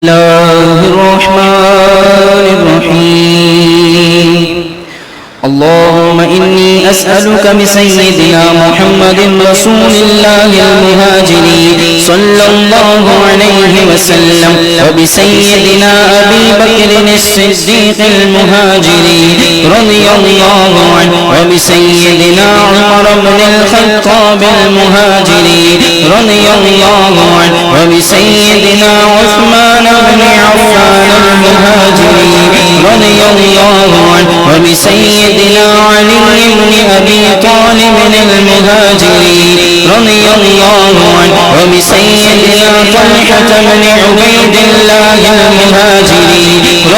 الله الرحمن الرحيم اللهم إني أسألك بسيدنا محمد رسول الله المهاجري صلى الله عليه وسلم وبسيدنا أبي بكر الصديق المهاجري رضي الله عنه وبسيدنا عمر بن الخطاب المهاجري رضي الله عنه وبسيدنا عثمان بن عفان المهاجري رضي الله عنه وبسيدنا علي بن أبي طالب المهاجري رضي الله عنه وبسيدنا طلحة بن عبيد الله المهاجري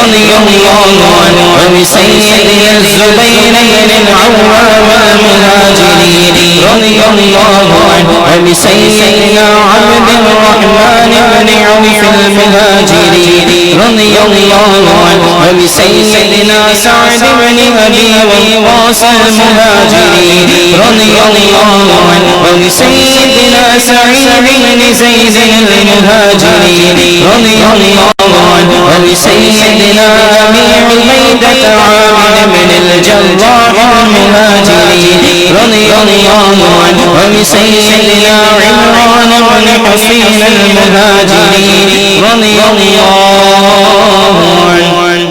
رضي الله عنه وبسيدنا الزبير بن العوام المهاجري رضي الله عنه وبسيدنا عبد الرحمن بن عوف المهاجري رضي الله عنه وبسيدنا سعد بن أبي وقاص المهاجري رضي الله عنه وبسيدنا سعيد بن زيد المهاجري رضي الله عنه وبسيدنا أبي عبيدة عامر بن الجراح المهاجري رضي الله عنه وبسيدنا عمران بن حسين المهاجري رضي الله عنه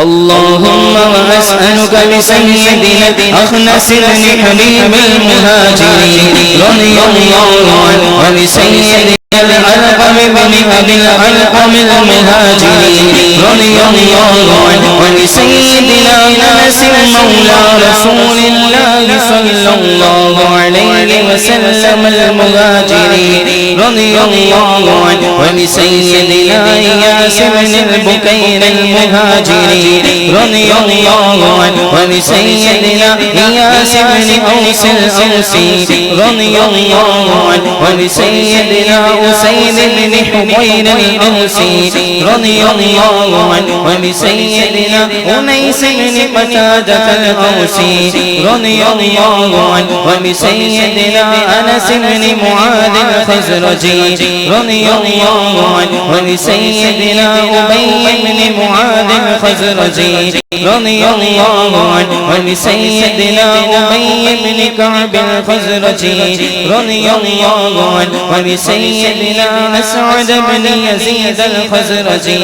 اللهم وأسألك بسيدنا أخنس بن حبيب المهاجري رضي الله عنه وبسيدنا العلقم بن أبي العلقم المهاجري رضي الله عنه وبسيدنا أنس مولى رسول الله صلى الله عليه وسلم المهاجري رضي الله عنه وبسيدنا إياس بن البكير المهاجري رضي الله عنه وبسيدنا إياس بن أوس الأوسي رضي الله عنه وبسيدنا أسيد بن حبير الأوسي رضي الله عنه وبسيدنا أنيس بن قتادة الأوسي رضي الله عنه وبسيدنا أنس بن معاذ الخزرجي رضي الله عنه وبسيدنا أبي بن معاذ الخزرجي رضي الله عنه وبسيدنا أبي بن كعب الخزرجي رضي الله عنه وبسيدنا أسعد بن يزيد الخزرجي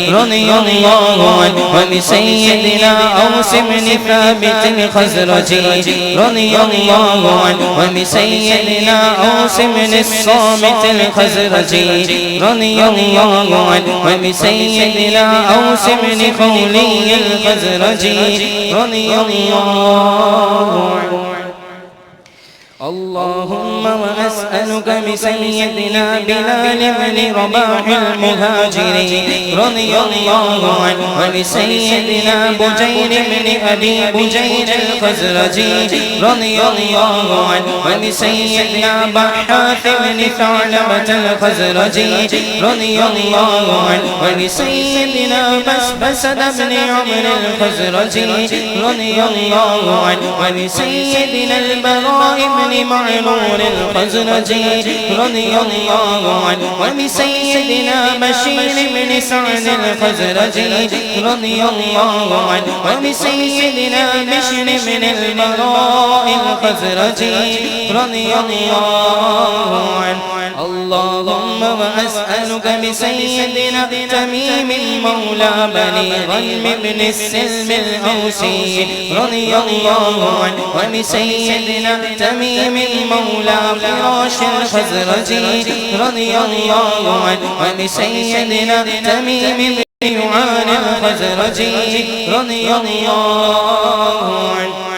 رضي الله عنه وبسيدنا أوس بن ثابت الخزرجي رضي الله عنه وبسيدنا أوس بن الصامت الخزرجي رضي الله عنه وبسيدنا أوس بن خولي الخزرجي رضي الله عنه اللهم وأسألك بسيدنا بلال بن رباح المهاجري رضي الله عنه وبسيدنا بجير بن أبي بجير الخزرجي رضي الله عنه وبسيدنا بحاث بن ثعلبة الخزرجي رضي الله عنه وبسيدنا بسبسد بن عمر الخزرجي رضي الله عنه وبسيدنا البراء بن معمور الخزرجي رضي الله عنه وبسيدنا بشير بن سعد الخزرجي رضي الله عنه وبسيدنا بشر بن البراء الخزرجي رضي الله عنه اللهم وأسألك بسيدنا تميم مولى بني غنم بن السلم الأوسي رضي الله عنه وبسيدنا تميم مولى فراش الخزرجي رضي الله عنه وبسيدنا تميم بن يعان الخزرجي رضي الله عنه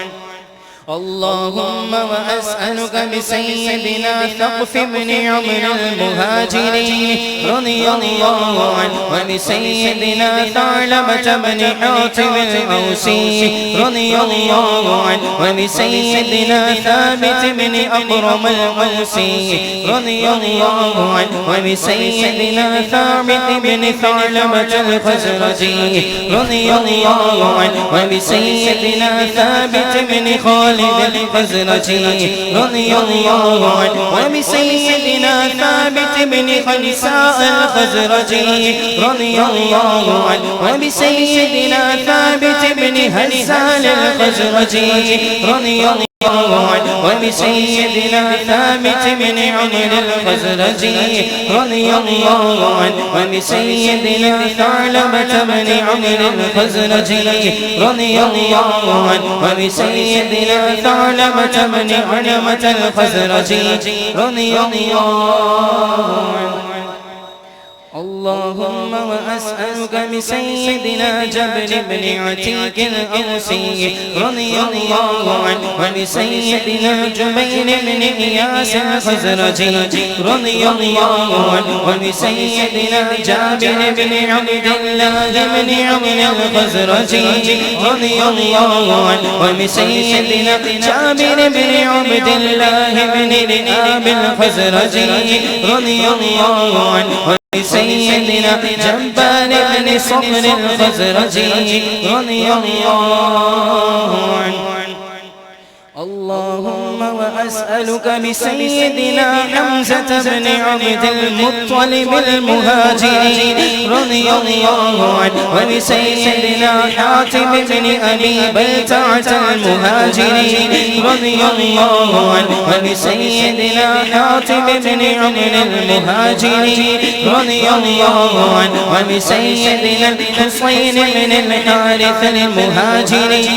اللهم وأسألك بسيدنا ثقف بن عمرو المهاجري رضي الله عنه وبسيدنا ثعلبة بن حاتم الأوسي رضي الله عنه وبسيدنا ثابت بن أقرم الأوسي رضي الله عنه وبسيدنا ثابت بن ثعلبة الخزرجي رضي الله عنه وبسيدنا ثابت بن خالد خالد الخزرجي رضي الله عنه وبسيدنا ثابت بن حيساء الخزرجي رضي الله عنه وبسيدنا ثابت بن هزال الخزرجي رضي الله عنه وبسيدنا ثابت بن عمرو الخزرجي رضي الله عنه وبسيدنا ثعلبة بن عمرو الخزرجي رضي الله عنه وبسيدنا ثعلبة بن علمة الخزرجي رضي الله عنه. اللهم وأسألك بسيدنا جبر بن عتيق الأوسي رضي الله عنه وبسيدنا جبير بن إياس الخزرجي رضي الله عنه وبسيدنا جابر بن عبد الله بن عمرو الخزرجي رضي الله عنه وبسيدنا جابر بن عبد الله بن رئاب الخزرجي رضي الله عنه سيدنا جبار بن صخر الخزرجي رضي الله عنه. اللهم وأسألك بسيدنا حمزة بن عبد المطلب المهاجري رضي الله عنه وبسيدنا حاتم بن أبي بلتعة المهاجري رضي الله عنه وبسيدنا حاتم بن عمرو المهاجري رضي الله عنه وبسيدنا الحسين بن الحارث المهاجري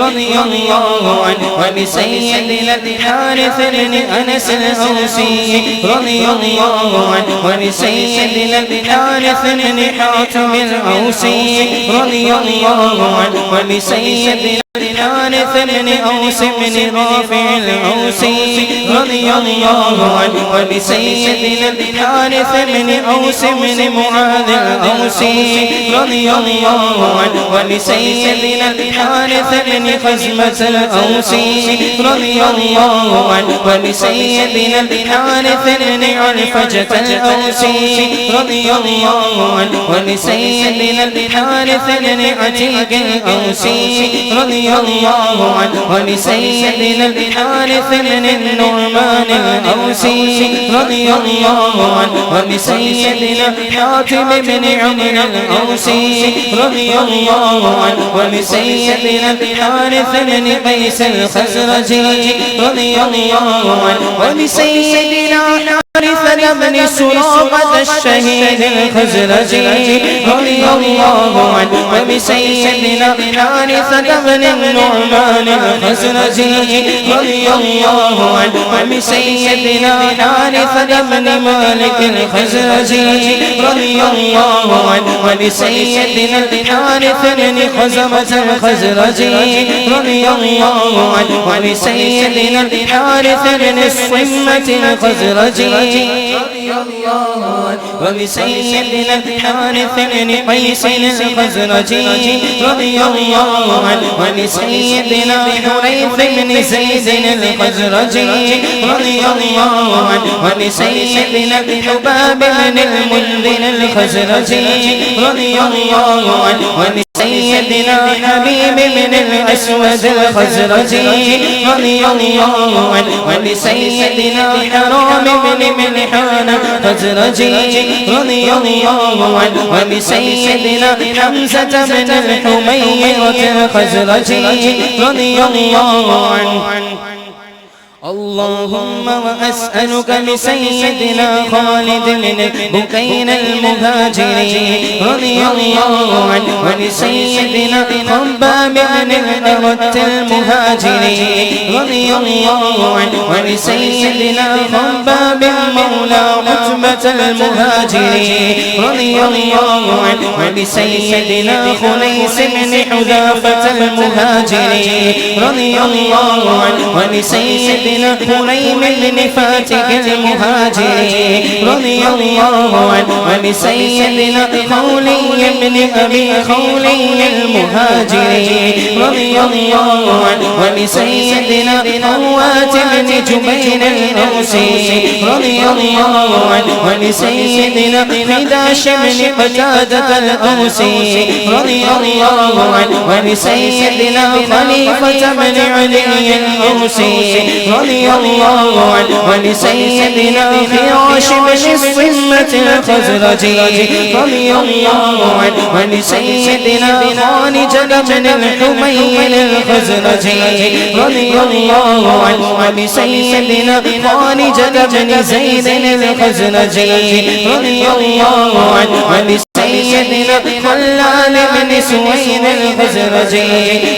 رضي الله عنه سيدنا الحارث بن أنس الأوسي رضي الله عنه وبسيدنا الحارث بن حاتم الأوسي رضي الله عنه وبسيدنا الحارث بن أوس بن رافع الأوسي رضي الله عنه وبسيدنا الحارث بن أوس بن معاذ الأوسي رضي الله عنه وبسيدنا الحارث بن خزمة الأوسي رضي الله عنه وبسيدنا الحارث بن عرفجة الأوسي رضي الله عنه وبسيدنا الحارث بن عتيق الأوسي رضي الله عنه وبسيدنا الحارث بن النعمان الأوسي رضي الله عنه وبسيدنا حاتم بن عمرو الأوسي رضي الله عنه وبسيدنا الحارث بن قيس الخزرجي رضي الله عنه وبسيدنا حارث بن سراقة الشهيد الخزرجي رضي الله عنه وبسيدنا حارث بن النعمان الخزرجي رضي الله عنه وبسيدنا حارث بن مالك الخزرجي رضي الله عنه وبسيدنا الحارث بن خزمة الخزرجي رضي الله عنه وبسيدنا الحارث بن الصمة الخزرجي رضي الله عنه وبسيدنا الحارث بن قيس الخزرجي رضي الله عنه وبسيدنا حريث بن زيد الخزرجي رضي الله عنه وبسيدنا حباب بن المنذر الخزرجي رضي الله عنه سيدنا حبيب بن الأسود الخزرجي رضي الله عنه وبسيدنا حرام بن ملحان الخزرجي رضي الله عنه وبسيدنا حمزة بن الحميرة الخزرجي رضي الله عنه. اللهم وأسألك بسيدنا خالد بن بكين المهاجري رضي الله عنه وبسيدنا خباب بن الأرت المهاجري رضي الله عنه وبسيدنا خباب مولى عتبة المهاجري رضي الله عنه وبسيدنا خنيس بن حذافة المهاجري رضي الله عنه وبسيدنا حريم بن فاتك المهاجري رضي الله عنه وبسيدنا خولي بن أبي خولي المهاجري رضي الله عنه ولسيدنا قوات بن جبير الأوسي رضي الله عنه ولسيدنا خداش بن قتادة الأوسي رضي الله عنه ولسيدنا خليفة بن علي الأوسي رضي الله عنه ولسيدنا خراش بن الصمة الخزرجي رضي الله عنه ولسيدنا خالد بن الحميل الخزرجي رضي الله عنه ولسيدنا خالد بن زيد الخزرجي رضي الله عنه سيدنا خلال بن سويد الخزرجي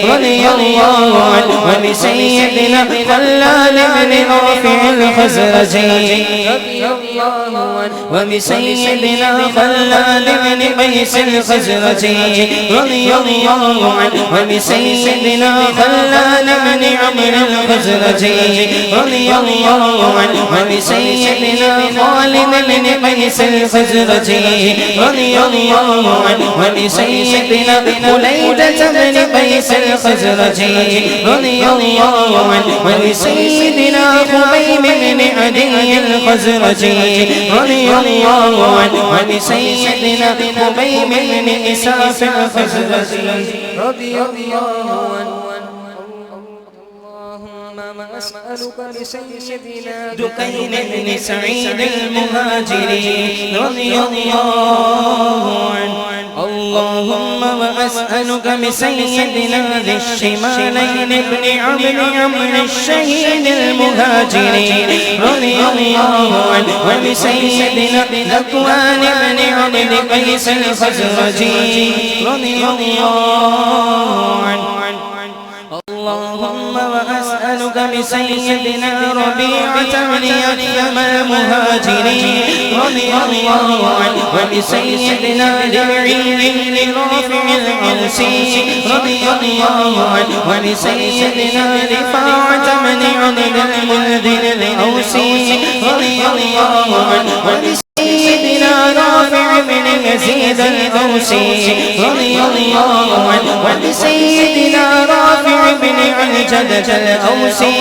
رضي الله عنه ولسيدنا خلال بن رافع الخزرجي رضي الله عنه وبسيدنا خلال بن قيس الخزرجي رضي الله عنه وبسيدنا خلال بن عمرو الخزرجي رضي الله عنه وبسيدنا خالد بن قيس الخزرجي رضي الله عنه ولسيدنا خليدة بن قيس الخزرجي رضي الله عنه ولسيدنا خبيب بن عدي الخزرجي رضي الله عنه ولسيدنا خبيب بن إساف الخزرجي رضي الله عنه. أسألك بسيدنا دكين بن سعيد المهاجري رضي الله عنه اللهم وأسألك بسيدنا ذي الشمالين بن عمرو الشهيد المهاجري رضي الله عنه وبسيدنا ذكوان بن عبد قيس الخزرجي رضي الله عنه اللهم وأسألك بسيدنا ربيعة بن يثم المهاجري رضي الله عنه وبسيدنا درعي بن رافع الأوسي رضي الله عنه وبسيدنا رفاعة بن عبد المنذر الأوسي رضي الله عنه وبسيدنا رافع بن يزيد الأوسي رضي الله عنه وبسيدنا رافع بن عجدة الأوسي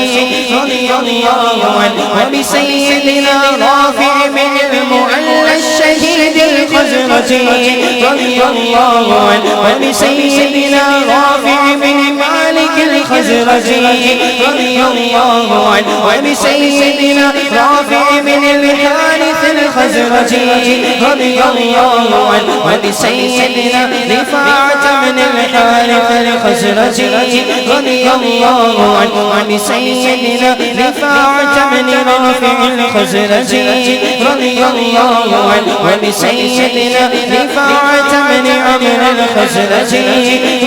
رضي الله عنه وبسيدنا رافع بن المعلى الشهيد الخزرجي رضي الله عنه وبسيدنا رافع بن مالك الخزرجي رضي الله عنه وبسيدنا رافع بن الحارث الخزرجي رضي الله عنه وبسيدنا رفاعة بن الحارث الخزرجي رضي الله عنه وبسيدنا رفاعة بن رافع الخزرجي رضي الله عنه وبسيدنا رفاعة بن عمرو الخزرجي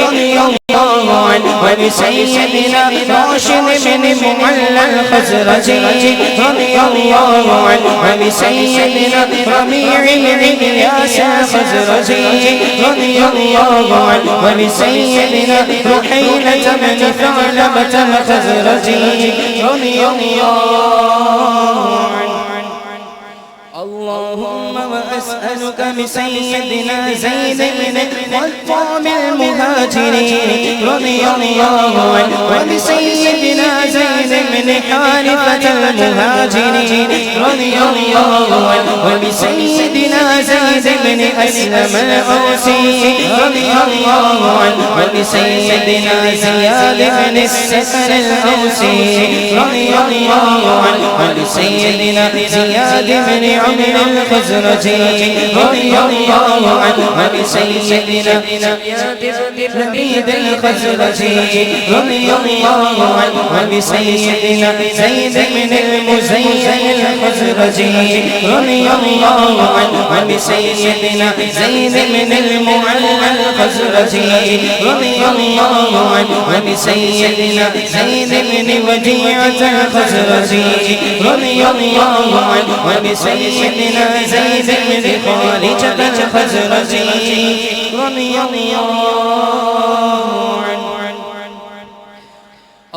رضي الله عنه وبسيدنا راشد بن معلى الخزرجي رضي الله عنه وبسيدنا ربيع بن إياس الخزرجي رضي الله عنه وبسيدنا رحيلة بن ثعلبة الخزرجي رضي الله عنه. اللهم وأسألك بسيدنا زيد بن الخطاب المهاجري رضي الله عنه وبسيدنا زيد بن حارثة المهاجري رضي الله عنه وبسيدنا زيد بن أسلم الأوسي رضي الله عنه وبسيدنا زياد بن السكن الأوسي رضي الله عنه وبسيدنا زياد بن عمرو الخزرجي رضي الله عنه وبسيدنا لبيد الخزرجي رضي الله عنه وبسيدنا زيد بن المزين الخزرجي رضي الله عنه وبسيدنا زيد بن المعلى الخزرجي رضي الله عنه وبسيدنا زيد بن وديعة الخزرجي رضي الله عنه وبسيدنا زيد بن خالد الخزرجي رضي الله عنه.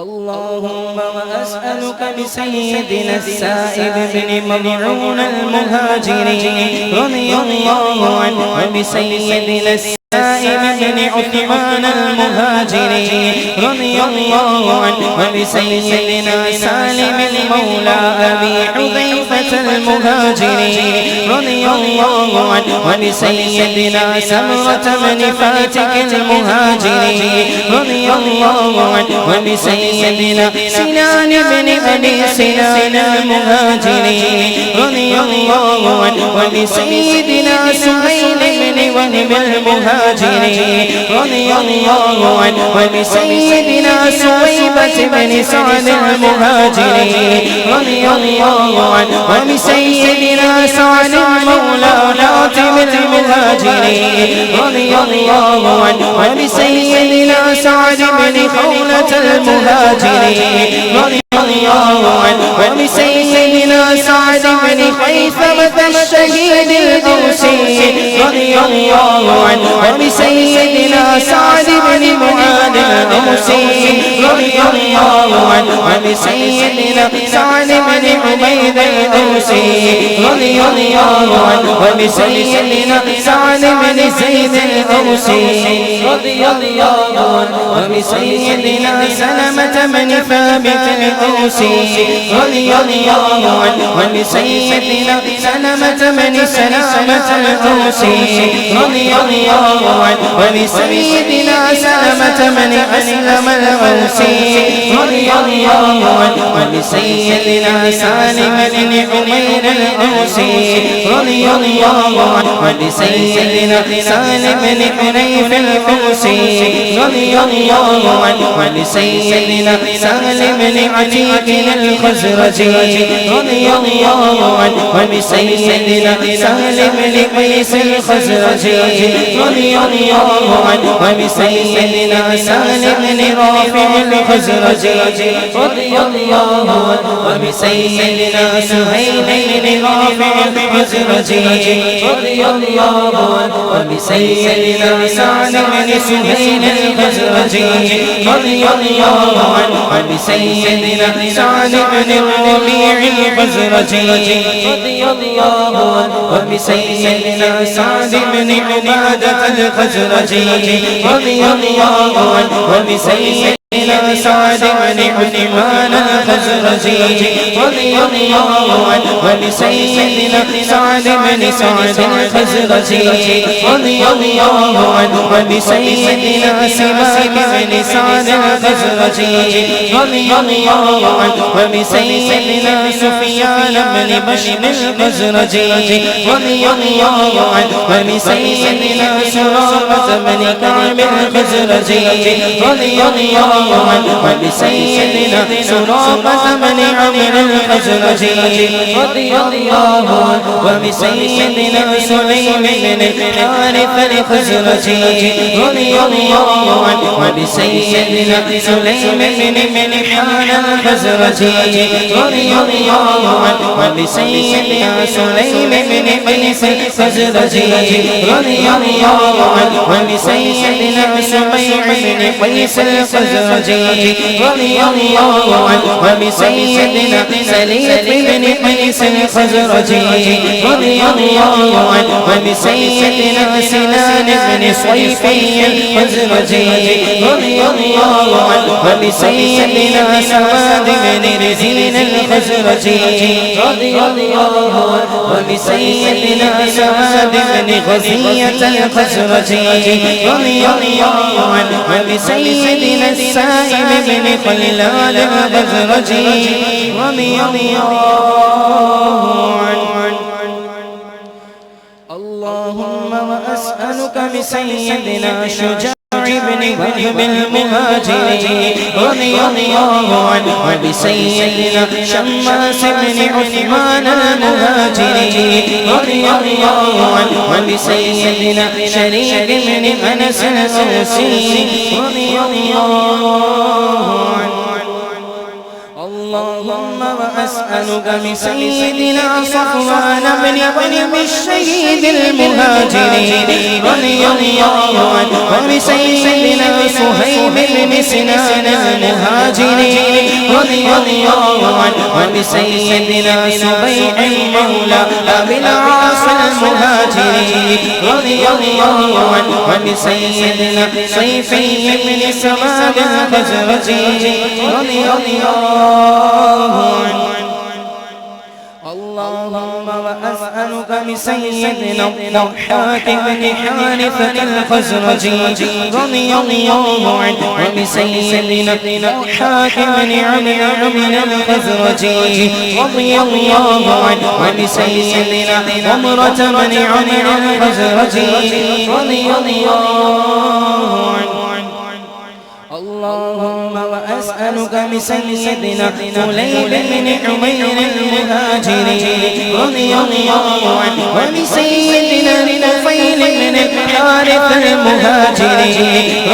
اللهم وأسألك بسيدنا السائب بن مضعون المهاجري رضي الله عنه وبسيدنا السائب بن عثمان المهاجري رضي الله عنه وبسيدنا سالم المولى أبي حذيفة المهاجري رضي الله عنه وبسيدنا سمرة بن فاتك المهاجري رضي الله عنه وبسيدنا سنان بن أبي سنان المهاجري رضي الله عنه وبسيدنا سهيل بن وهب المهاجري رضي الله عنه وبسيدنا سويبة بن سعد المهاجري رضي الله عنه وبسيدنا سعد مولى حاتم المهاجري رضي الله عنه وبسيدنا سعد بن خولة المهاجري رضي الله عنه وبسيدنا سعد بن خيثمة الشهيد الأوسي رضي الله عنه وبسيدنا سعد بن معاذ الأوسي رضي الله عنه وبسيدنا سعد بن عبيد الأوسي رضي الله عنه وبسيدنا سعد بن زيد الأوسي رضي الله عنه وبسيدنا سلمة بن ثابت الأوسي رضي الله عنه وبسيدنا سلمة بن سلامة الأوسي رضي الله عنه وبسيدنا سلمة بن أسلم الأوسي رضي الله عنه وبسيدنا سالم بن عمير الأوسي رضي الله عنه وبسيدنا سالم بن حنيف الأوسي رضي الله عنه وبسيدنا سالم بن عتيق الخزرجي رضي الله عنه وبسيدنا سالم بن قيس الخزرجي رضي الله عنه وبسيدنا سالم بن رافع الخزرجي رضي الله عنه وبسيدنا سهيل بن رافع الخزرجي رضي الله عنه وبسيدنا سعد بن سهيل الخزرجي رضي الله عنه وبسيدنا سعد بن الربيع الخزرجي رضي الله عنه وبسيدنا سعد بن عبادة الخزرجي رضي الله عنه وبسيدنا سعد بن عثمان الخزرجي رضي الله عنه وبسيدنا سعد بن سعد الخزرجي رضي الله عنه وبسيدنا سماك بن سعد الخزرجي رضي الله عنه وبسيدنا سفيان بن بشر الخزرجي رضي الله عنه وبسيدنا سراقة بن كعب الخزرجي رضي الله وبسيدنا سراقة بن عمرو الخزرجي رضي الله عنه وبسيدنا سليم بن الحارث الخزرجي رضي الله عنه وبسيدنا سليم بن ملحان الخزرجي رضي الله عنه وبسيدنا سليم بن قيس الخزرجي رضي الله عنه وبسيدنا سميع بن قيس الخزرجي رضي الله عنه وبسيدنا سليط بن قيس الخزرجي رضي الله عنه وبسيدنا سنان بن صيفي الخزرجي رضي الله عنه وبسيدنا سواد بن رزين الخزرجي رضي الله عنه وبسيدنا سواد بن غزية الخزرجي رضي الله عنه وبسيدنا السائب بن خلال الخزرجي رضي الله عنه. اللهم وأسألك بسيدنا شجاع بن وهب المهاجري رضي الله عنه وبسيدنا شماس بن عثمان المهاجري رضي الله عنه وبسيدنا شريك بن أنس الأوسي رضي الله عنه. اللهم وأسألك بسيدنا صفوان بن غنم الشهيد المهاجري رضي الله عنه وبسيدنا صهيب بن سنان المهاجري رضي الله عنه وبسيدنا سبيع مولى أبي العاص المهاجري رضي الله عنه وبسيدنا صيفي بن سماد الخزرجي رضي الله عنه. اللهم وأسألك بسيدنا الضحاك بن حارثة الخزرجي رضي الله عنه وبسيدنا الضحاك بن عمرو بن الخزرجي رضي الله عنه وبسيدنا عمرة بن عمرو الخزرجي رضي الله عنه. اللهم وأسألك بسيدنا فليل بن عمير المهاجري رضي الله عنه وبسيدنا نفيل بن الحارث المهاجري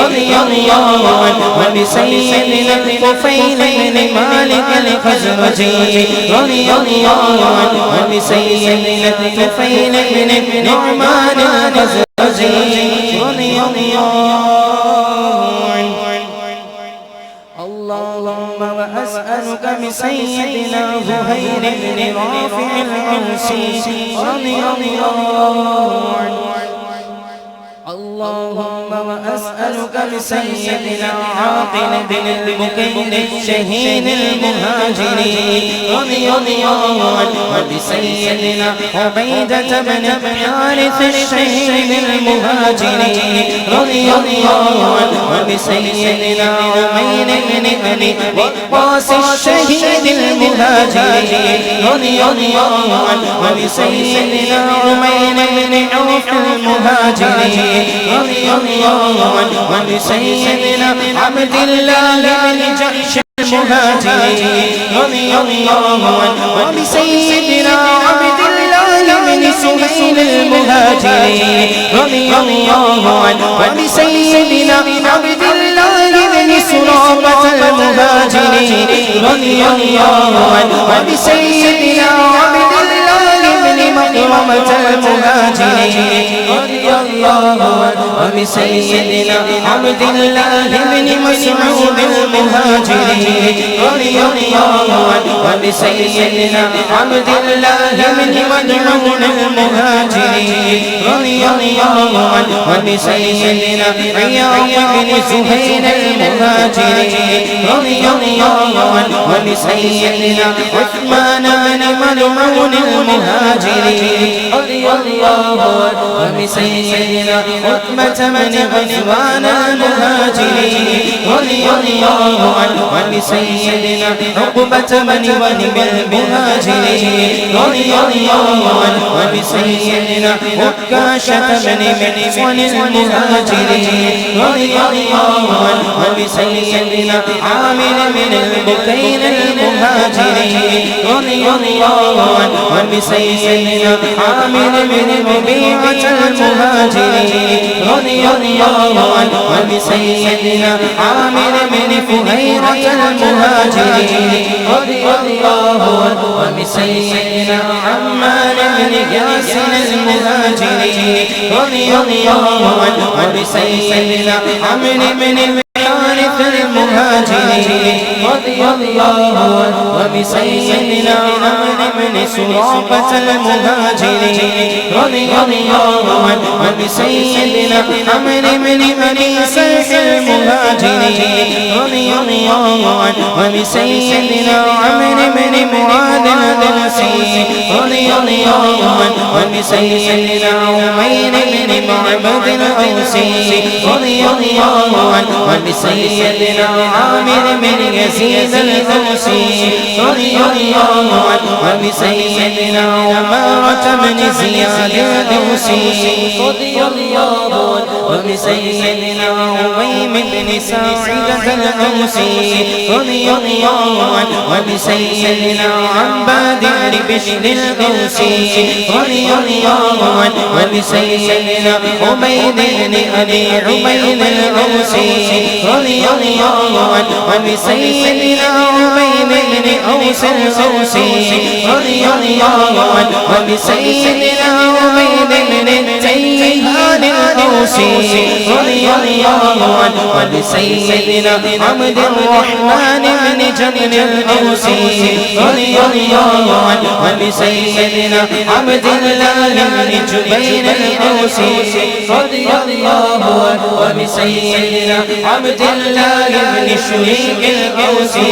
رضي الله عنه وبسيدنا نفيل بن مالك الخزرجي رضي الله عنه وبسيدنا نفيل بن نعمان الخزرجي رضي الله عنه. اللهم وأسألك بسيدنا زهير بن رافع العنسي رضي الله عنه. اللهم وأسألك بسيدنا عاقل بن البكير الشهيد المهاجري رضي الله عنه وبسيدنا عبيدة بن الحارث الشهيد المهاجري رضي الله عنه وبسيدنا عمير بن أبي وقاص الشهيد المهاجري رضي الله عنه وبسيدنا عمير بن عوف المهاجري رضي الله عنه وبسيدنا عبد الله بن جحش المهاجري رضي الله عنه وبسيدنا عبد الله بن سهيل المهاجري رضي الله عنه وبسيدنا عبد الله بن سرابة المهاجري رضي الله عنه وبسيدنا عبد الله بن مكرمة المهاجري رضي الله عنه وبسيدنا عبد الله بن مسعود المهاجري رضي الله عنه وبسيدنا عبد الله بن مدعون المهاجري رضي الله عنه وبسيدنا عياض بن زهير المهاجري رضي الله عنه وبسيدنا عثمان بن مدعون المهاجري رضي الله عنه وبسيدنا عتبة بن غزوان المهاجري رضي الله عنه وبسيدنا عقبة بن وهب المهاجري رضي الله عنه وبسيدنا عكاشة بن محصن المهاجري رضي الله عنه وبسيدنا عامر بن البكير المهاجري رضي الله عنه وبسيدنا عامر بن ربيعة المهاجري رضي الله عنه وبسيدنا عامر بن فهيرة المهاجري رضي الله عنه وبسيدنا عمار بن ياسر المهاجري رضي الله عنه وبسيدنا عمرو بن الحارث المهاجري رضي الله عنه وبسيدنا عمرو بن سراقة المهاجري رضي الله عنه وبسيدنا عمرو بن أبي سلف المهاجري رضي الله عنه وبسيدنا عمرو بن معاذ الدوسي رضي الله عنه وبسيدنا عمير بن معبد الأوسي رضي الله عنه وبسيدنا عامر بن يزيد الأوسي رضي الله عنه وبسيدنا عمارة بن زياد الأوسي رضي الله عنه وبسيدنا عميم بن ساعدة الأوسي رضي الله عنه وبسيدنا عباد بن بشر الأوسي رضي الله عنه وبسيدنا عبيد بن أبي عبيد الأوسي رضي الله عنه وبسيدنا سيدنا عبيد بن أوس الأوسي رضي الله عنه وبسيدنا عبيد بن التيهان الأوسي رضي الله عنه وبسيدنا عبد الرحمن بن جبل الأوسي رضي الله عنه وبسيدنا عبد الله بن جبير الأوسي رضي الله عنه وبسيدنا عبد الله بن شريك الأوسي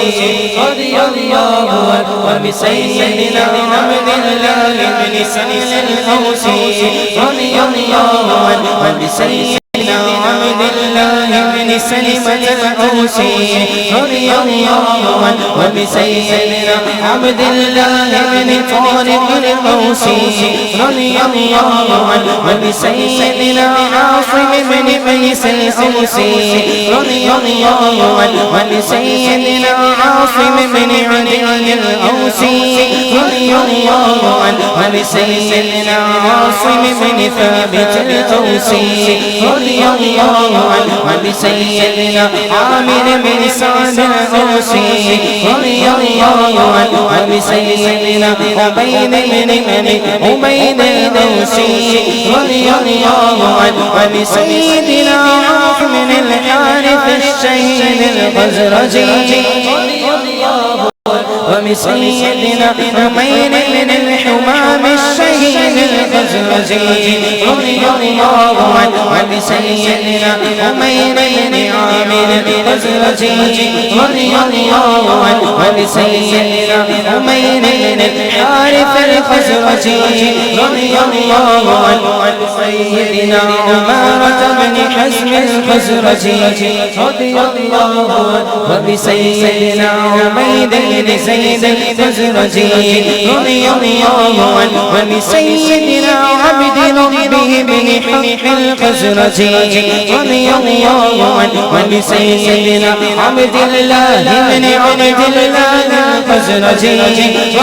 رضي الله عنه وبسيدنا عبد الله بن سهل الأوسي رضي الله عنه وبسيدنا عبد الله بن سلمة الأوسي رضي الله عنه وبسيدنا عبد الله بن طارق الأوسي رضي الله عنه وبسيدنا عاصم بن قيس الأوسي رضي الله عنه وبسيدنا عاصم بن علي الأوسي رضي الله عنه وبسيدنا عاصم بن ثابت الأوسي رضي الله عنه وبسيدنا عامر بن سعد الأوسي رضي الله عنه وبسيدنا عبيد بن عبيد الأوسي رضي الله عنه وبسيدنا عوف بن الحارث الشهيد الخزرجي وبسيدنا عمير بن الحمام الشهيد الخزرجي رضي الله عنه وبسيدنا عمير بن عامر الخزرجي رضي الله عنه وبسيدنا عمير بن الحارث الخزرجي رضي الله عنه وبسيدنا عمارة بن حزم الخزرجي رضي الله عنه وبسيدنا عبيد بن زيد الخزرجي رضي الله عنه وبسيدنا عبد ربه بن حق الخزرجي رضي الله عنه وبسيدنا عبد الله بن عبد الله الخزرجي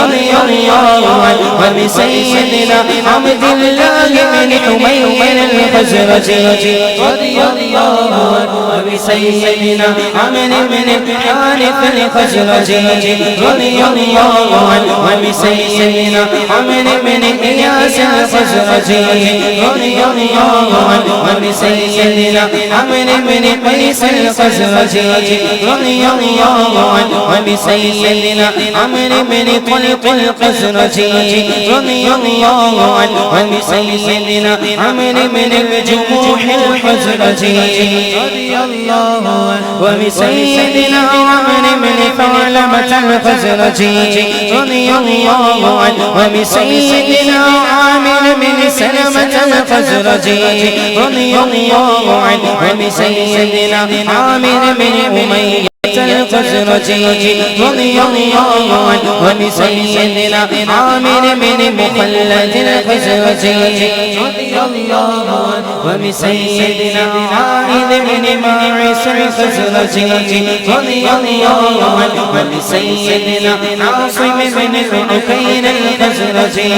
رضي الله عنه وبسيدنا عبد الله بن حمير الخزرجي رضي الله عنه وبسيدنا عمرو بن الحارث الخزرجي رضي الله عنه وبسيدنا عمرو بن إياس الخزرجي رضي الله عنه وبسيدنا عمرو بن قيس الخزرجي رضي الله عنه وبسيدنا عمرو بن طلق الخزرجي رضي الله عنه وبسيدنا عمرو بن الجموح الخزرجي رضي الله عنه وبسيدنا عمرو بن ثعلبة الخزرجي رضي الله عنه وبسيدنا عامر بن سلمة الخزرجي رضي الله عنه وبسيدنا عامر بن أمية الخزرجي رضي الله عنه وبسيدنا عامر بن مخلد الخزرجي رضي الله عنه وبسيدنا عائذ بن ماعز الخزرجي رضي الله عنه وبسيدنا عاصم بن العكين الخزرجي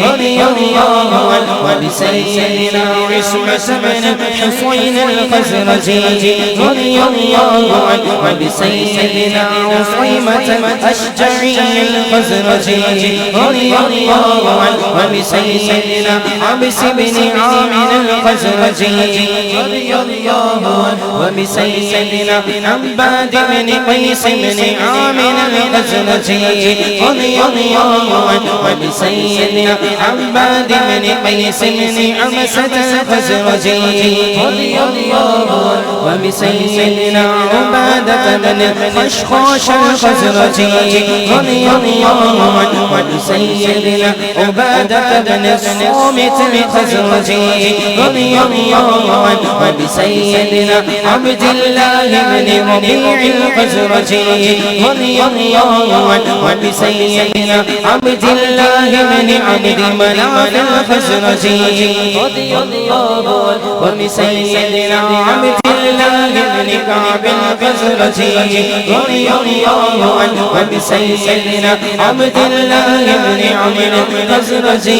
رضي الله عنه وبسيدنا عصمة بن حصين الخزرجي رضي الله عنه وبسيدنا عصيمة الأشجعي الخزرجي رضي الله عنه وبسيدنا عبس بن عامر الخزرجي رضي الله عنه وبسيدنا عباد بن قيس بن عامر الخزرجي رضي الله عنه وبسيدنا عباد بن قيس بن عمسة الخزرجي رضي الله عنه وبسيدنا عبادة بن خشخاش الخزرجي رضي الله عنه وبسيدنا عبادة بن الصامت الخزرجي رضي الله عنه وبسيدنا عبد الله بن ربيع الخزرجي رضي الله عنه وبسيدنا عبد الله بن عبد مناف الخزرجي رضي الله عنه وبسيدنا عبد الله بن كعب الخزرجي رضي الله عنه وبسيدنا عبد الله بن عمرو الخزرجي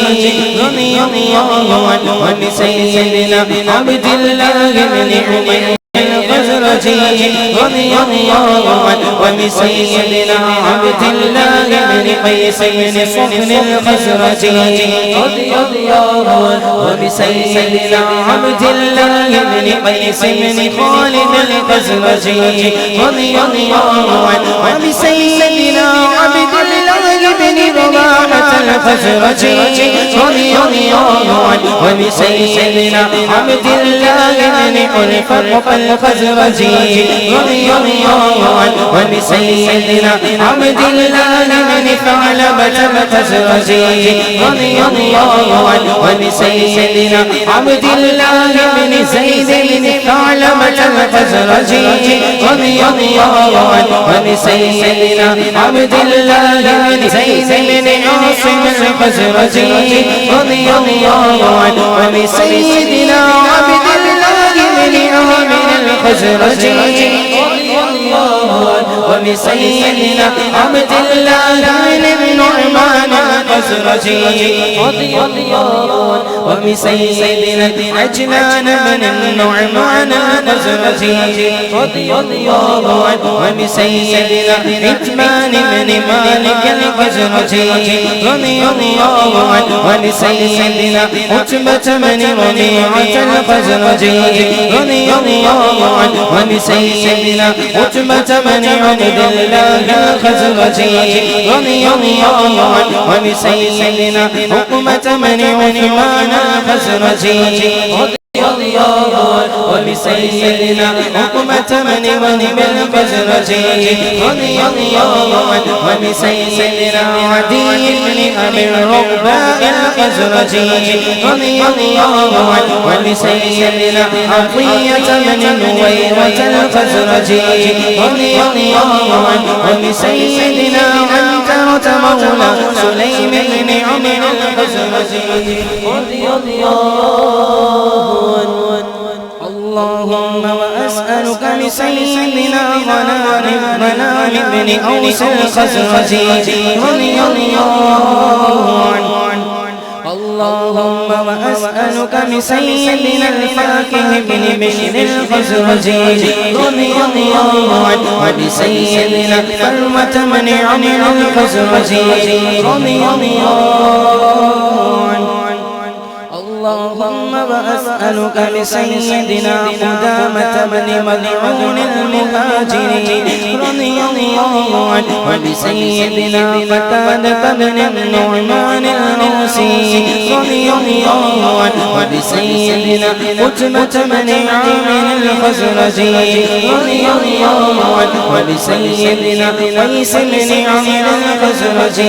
رضي الله عنه وبسيدنا عبد الله بن عمير الخزرجي الخزرجي رضي الله عنه وبسيدنا عبد الله بن قيس بن صفن الخزرجي رضي الله عنه وبسيدنا عبد الله بن قيس بن خالد الخزرجي رضي الله عنه وبسيدنا عبد الله بن رواحة الخزرجي رضي الله عنه وبسيدنا عبد الله بن حلفة الخزرجي رضي الله عنه وبسيدنا عبد الله بن ثعلبة الخزرجي رضي الله عنه وبسيدنا عبد الله بن زيد بن ثعلبة الخزرجي رضي الله عنه وبسيدنا عبد الله بن زيد بن عاصم الخزرجي رضي الله عنه وبسيدنا عبد الله بن عامر الخزرجي رضي الله عنه وبسيدنا عبد الله بن النعمان الخزرجي رضي الله عنه وبسيدنا عجلان بن النعمان الخزرجي رضي الله عنه وبسيدنا عثمان بن مالك الخزرجي رضي الله عنه وبسيدنا عتبة بن ربيعة الخزرجي رضي الله عنه وبسيدنا عتبة بن عبد الله الخزرجي رضي الله عنه وبسيدنا عقبة بن عثمان الخزرجي رضي الله عنه وبسيدنا عقبة بن وهب الخزرجي رضي الله عنه وبسيدنا عدي بن أبي الرقباء الخزرجي رضي الله عنه وبسيدنا عطية بن نويرة الخزرجي رضي الله عنه وبسيدنا عنترة مولى سليم بن عمرو الخزرجي رضي الله عنه. اللهم وأسألك بسيدنا غنام بن أوس الخزرجي رضي الله عنه. اللهم وأسألك بسيدنا الفاكه بن بشر الخزرجي رضي الله عنه وبسيدنا فروة بن عمرو الخزرجي رضي الله عنه. اللهم وأسألك بسيدنا قدامة بن مذعون المهاجري رضي الله عنه وبسيدنا قتادة بن النعمان الأوسي رضي الله عنه وبسيدنا قتبة بن عامر الخزرجي رضي الله عنه وبسيدنا قيس بن عمرو الخزرجي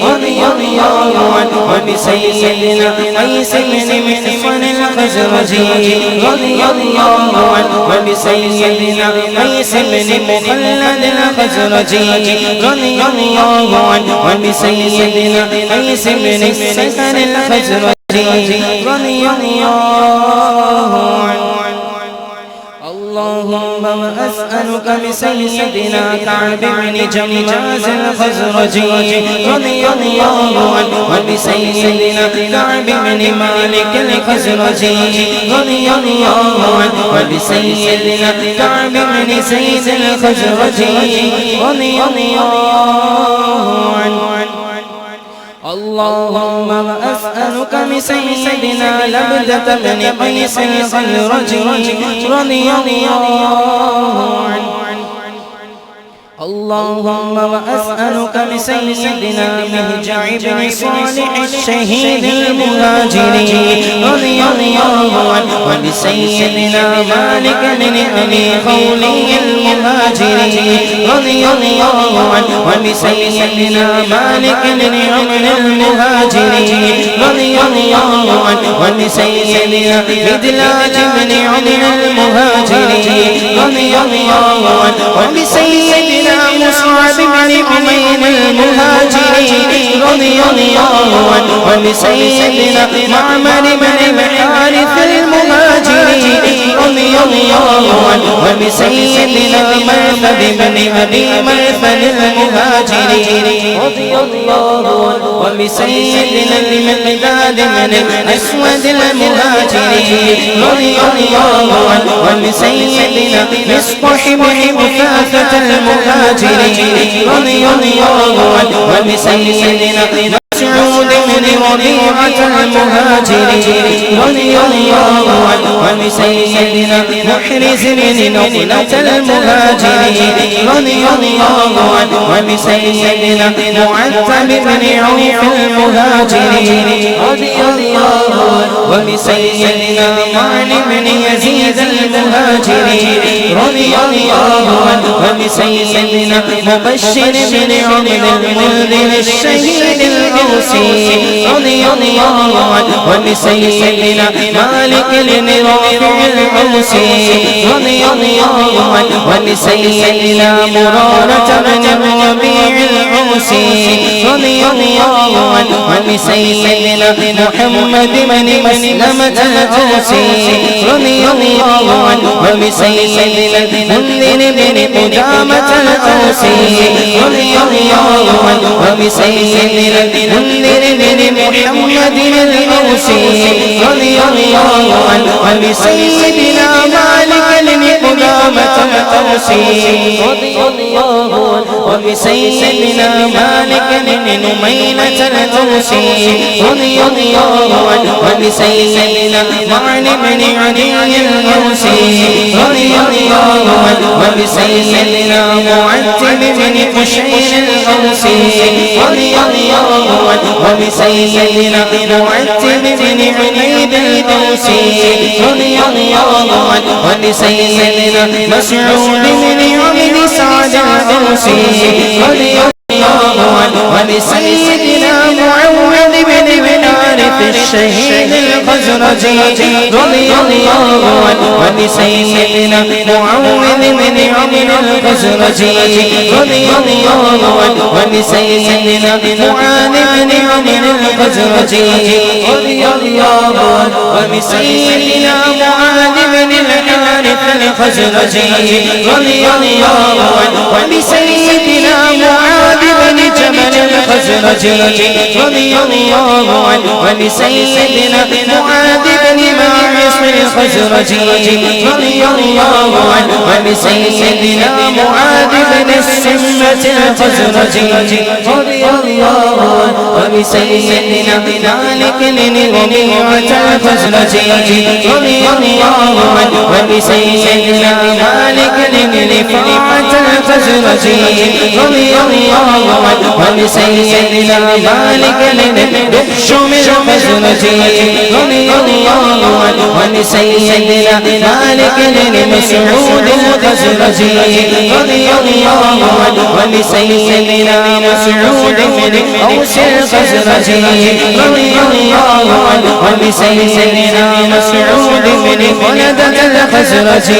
رضي الله عنه وبسيدنا قيس بن محصن الخزرجي رضي الله عنه وبسيدنا قيس بن مخلد الخزرجي رضي الله عنه وبسيدنا قيس بن السكن الخزرجي رضي الله عنه. اللهم وأسألك بسيدنا كعب بن جماز الخزرجي رضي الله عنه وبسيدنا كعب بن مالك الخزرجي رضي الله عنه وبسيدنا كعب بن زيد الخزرجي رضي الله عنه. اللهم وأسألك بسيدنا لبدة بن قيس الخزرجي رضي الله عنه. اللهم وأسألك بسيدنا مهجع بن صالح الشهيد المهاجري رضي الله عنه وبسيدنا مالك بن أبي خولي المهاجري رضي الله عنه وبسيدنا مالك بن عمرو المهاجري رضي الله عنه وبسيدنا بدلاج بن عمرو المهاجري رضي الله عنه وبسيدنا مصعب بن عمير المهاجري رضي الله عنه وبسيدنا معمر بن الحارث المهاجري رضي الله عنه وبسيدنا مرثد بن أبي مرثد المهاجري رضي الله عنه وبسيدنا المقداد بن الأسود المهاجري رضي الله عنه وبسيدنا مصطح بن بثاثة المهاجري رضي الله عنه وبسيدنا مسعود بن ربيعة المهاجري رضي الله عنه وبسيدنا محرز بن نضلة المهاجري رضي الله عنه وبسيدنا معتب بن عوف المهاجري رضي الله عنه وبسيدنا معن بن يزيد المهاجري رضي الله عنه وبسيدنا مبشر بن عبد المنذر الشهيد الأوسي رضي الله عنه وبسيدنا مالك بن رافع الأوسي رضي الله عنه وبسيدنا مرارة بن الربيع الأوسي رضي الله عنه وبسيدنا محمد بن مسلمة الأوسي رضي الله عنه وبسيدنا المنذر بن قدامة الأوسي رضي الله عنه وبسيدنا المنذر بن محمد الأوسي رضي الله عنه وبسيدنا مالك بن قدامة الأوسي رضي الله عنه وبسيدنا مالك بن نميلة الأوسي رضي الله عنه وبسيدنا معن بن عدي الأوسي رضي الله عنه وبسيدنا معتب بن قشير الأوسي رضي الله عنه وبسيدنا معتب بن عبيد الأوسي رضي الله عنه وبسيدنا مسعود بن عبد سعد الأوسي رضي الله عنه وبسيدنا معوذ بن حارث الشهيد الخزرجي رضي الله عنه وبسيدنا معوذ بن عمرو الخزرجي رضي الله عنه وبسيدنا معاذ بن عمرو الخزرجي رضي الله عنه وبسيدنا معاذ بن الحارث الخزرجي رضي الله عنه وبسيدنا معاذ بن جبل الخزرجي رضي الله عنه وبسيدنا معاذ بن معاص الخزرجي رضي الله عنه وبسيدنا معاذ بن السمة الخزرجي رضي الله عنه وبسيدنا مالك بن ربيعة الخزرجي رضي الله عنه وبسيدنا مالك بن رفاعة الخزرجي رضي الله عنه وبسيدنا مالك بن دحشم الخزرجي رضي الله عنه وبسيدنا مالك بن مسعود الخزرجي رضي الله عنه وبسيدنا مسعود بن أوس الخزرجي رضي الله عنه وبسيدنا مسعود بن خلدة الخزرجي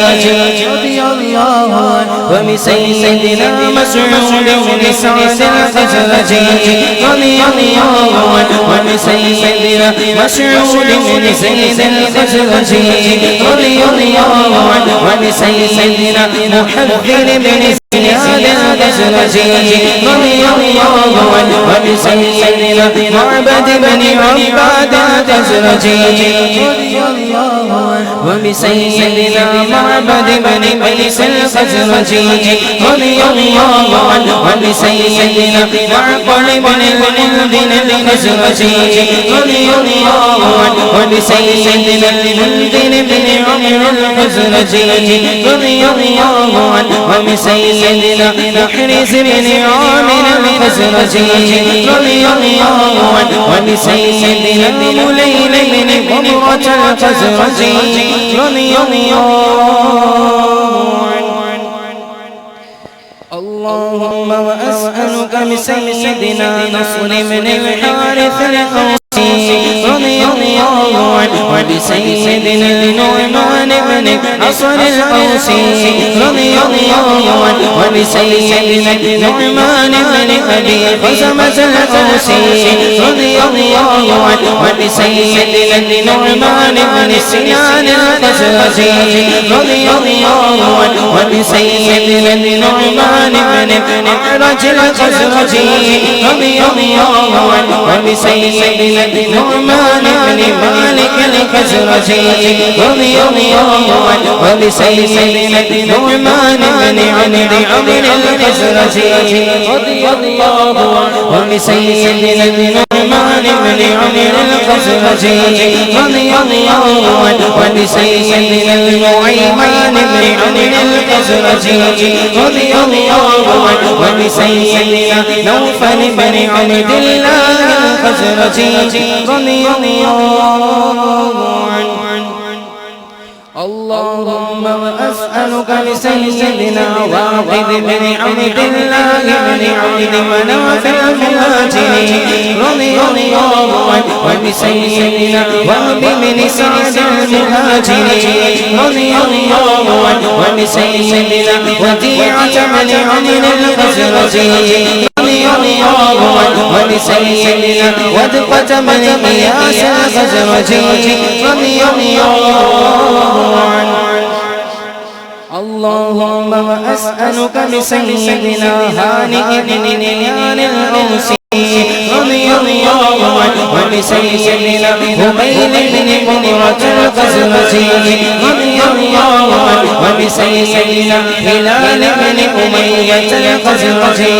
رضي الله عنه وبسيدنا مسعود بن سعد الخزرجي رضي الله عنه وبسيدنا مسعود بن زيد الخزرجي رضي الله عنه وبسيدنا محذر بن زياد الخزرجي رضي الله عنه وبسيدنا معبد بن عباد الخزرجي رضي الله عنه وبسيدنا معبد بن قيس الخزرجي رضي الله عنه وبسيدنا معقل بن المنذر الخزرجي رضي الله عنه وبسيدنا المنذر بن عمرو الخزرجي رضي الله عنه وبسيدنا محرز بن عامر الخزرجي رضي الله عنه وبسيدنا مليل بن قمرة الخزرجي رضي الله اللهم وأسألك بسيدنا نصر بن الحارث الأوسي رضي الله عنه وبسيدنا النعمان بن عصر الأوسي رضي الله عنه وبسيدنا النعمان بن أبي خزمة الأوسي رضي الله عنه وبسيدنا النعمان بن سنان الخزرجي رضي الله عنه وبسيدنا النعمان بن أعرج الخزرجي رضي الله عنه وبسيدنا النعمان بن مالك الخزرجي رضي الله عنه وبسيدنا النعمان بن عمرو الخزرجي رضي الله عنه وبسيدنا النعمان بن عمرو الخزرجي رضي الله عنه وبسيدنا النعيمان بن عمرو الخزرجي رضي الله عنه وبسيدنا نوفل بن عبد الله الخزرجي رضي الله عنه. اللهم وأسألك لسيدنا واقد بن عبد الله بن عبد مناف المهاجري رضي الله عنه وبسيدنا وهب بن سعد المهاجري رضي الله عنه وبسيدنا وديعة بن عمرو الخزرجي رضي الله عنه وبسيدنا ودقة بن إياس الخزرجي رضي الله عنه. اللهم وأسألك بسيدنا هانئ بن نيان الأوسي رضي الله عنه وبسيدنا هبيل بن مرة الخزرجي رضي الله عنه وبسيدنا هلال بن أمية الخزرجي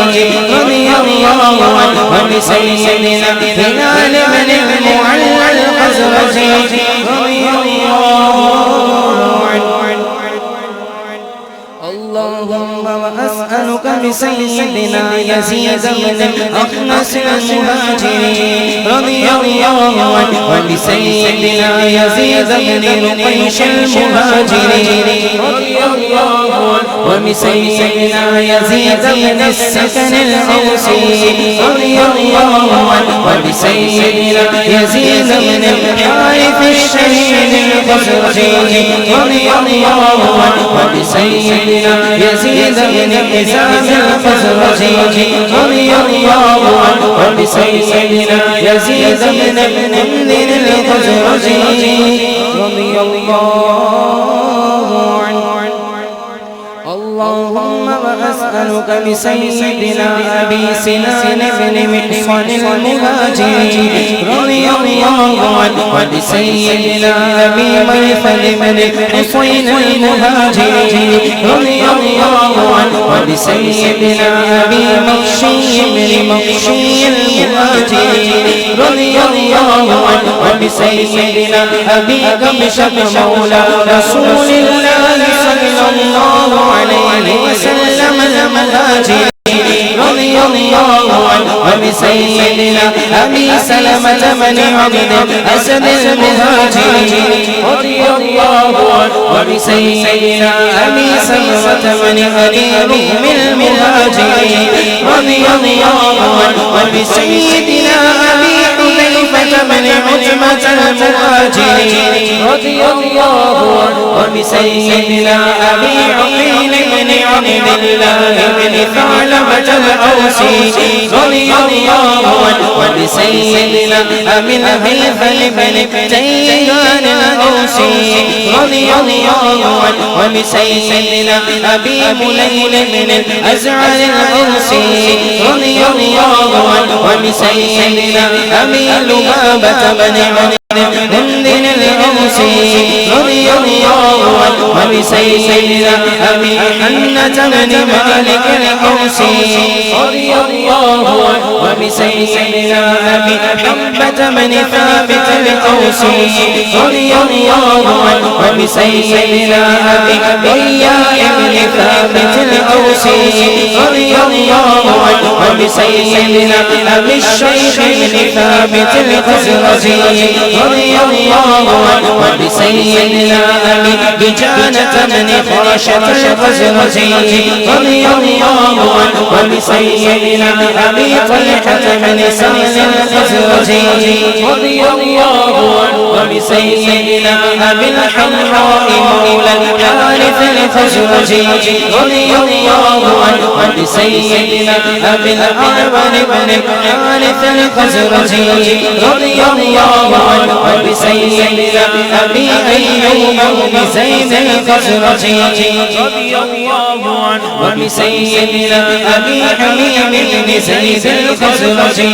رضي الله عنه وبسيدنا هلال بن معلى الخزرجي رضي الله عنه. اللهم وأسألك بسيدنا يزيد بن الأخنس المهاجري رضي الله عنه وبسيدنا يزيد بن رقيش المهاجري رضي الله عنه وبسيدنا يزيد بن السكن الأوسي رضي الله عنه وبسيدنا يزيد بن الحارث الشهيد الخزرجي رضي الله عنه وبسيدنا يزيد بن حزام الخزرجي رضي الله عنه وبسيدنا يزيد بن المنذر الخزرجي رضي الله عنه. اللهم وأسألك بسيدنا أبي سنان بن محصن المهاجري رضي الله عنه وبسيدنا أبي ميثل بن حصين المهاجري رضي الله عنه وبسيدنا أبي مغشي بن مغشي المهاجري رضي الله عنه وبسيدنا أبي قبشة مولى رسول الله صلى الله عليه وسلم المهاجري رضي الله عنه وبسيدنا أبي سلمة بن عبد أسد المهاجري رضي الله عنه وبسيدنا أبي سلمة بن أبي رهم المهاجري رضي الله عنه وبسيدنا أبي حذيفة بن عتبة المهاجري رضي الله عنه وبسيدنا أبي عقيل بن عبد الله بن ثعلبة الأوسي رضي الله عنه وبسيدنا أبي الهيثم بن تيهان الأوسي رضي الله عنه وبسيدنا أبي مليل بن الأزعر الأوسي رضي الله عنه وبسيدنا أبي لبابة بن منذر الأوسي رضي الله عنه وبسيدنا أبي حنة بن مالك الأوسي رضي الله عنه وبسيدنا أبي حبة بن ثابت الأوسي رضي الله عنه وبسيدنا أبي ضياء بن ثابت الأوسي رضي الله عنه وبسيدنا أبي الشيخ بن ثابت الخزرجي رضي الله عنه وبسيدنا أبي دجانة بن خرشة الخزرجي رضي الله عنه وبسيدنا أبي طلحة بن سهل الخزرجي رضي الله عنه وبسيدنا أبي الحمراء مولى الحارث الخزرجي رضي الله عنه وبسيدنا أبي الأعور بن الحارث الخزرجي رضي الله عنه وبسيدنا أبي أيوب بن زيد الخزرجي رضي الله عنه وبسيدنا أبي حميد بن زيد الخزرجي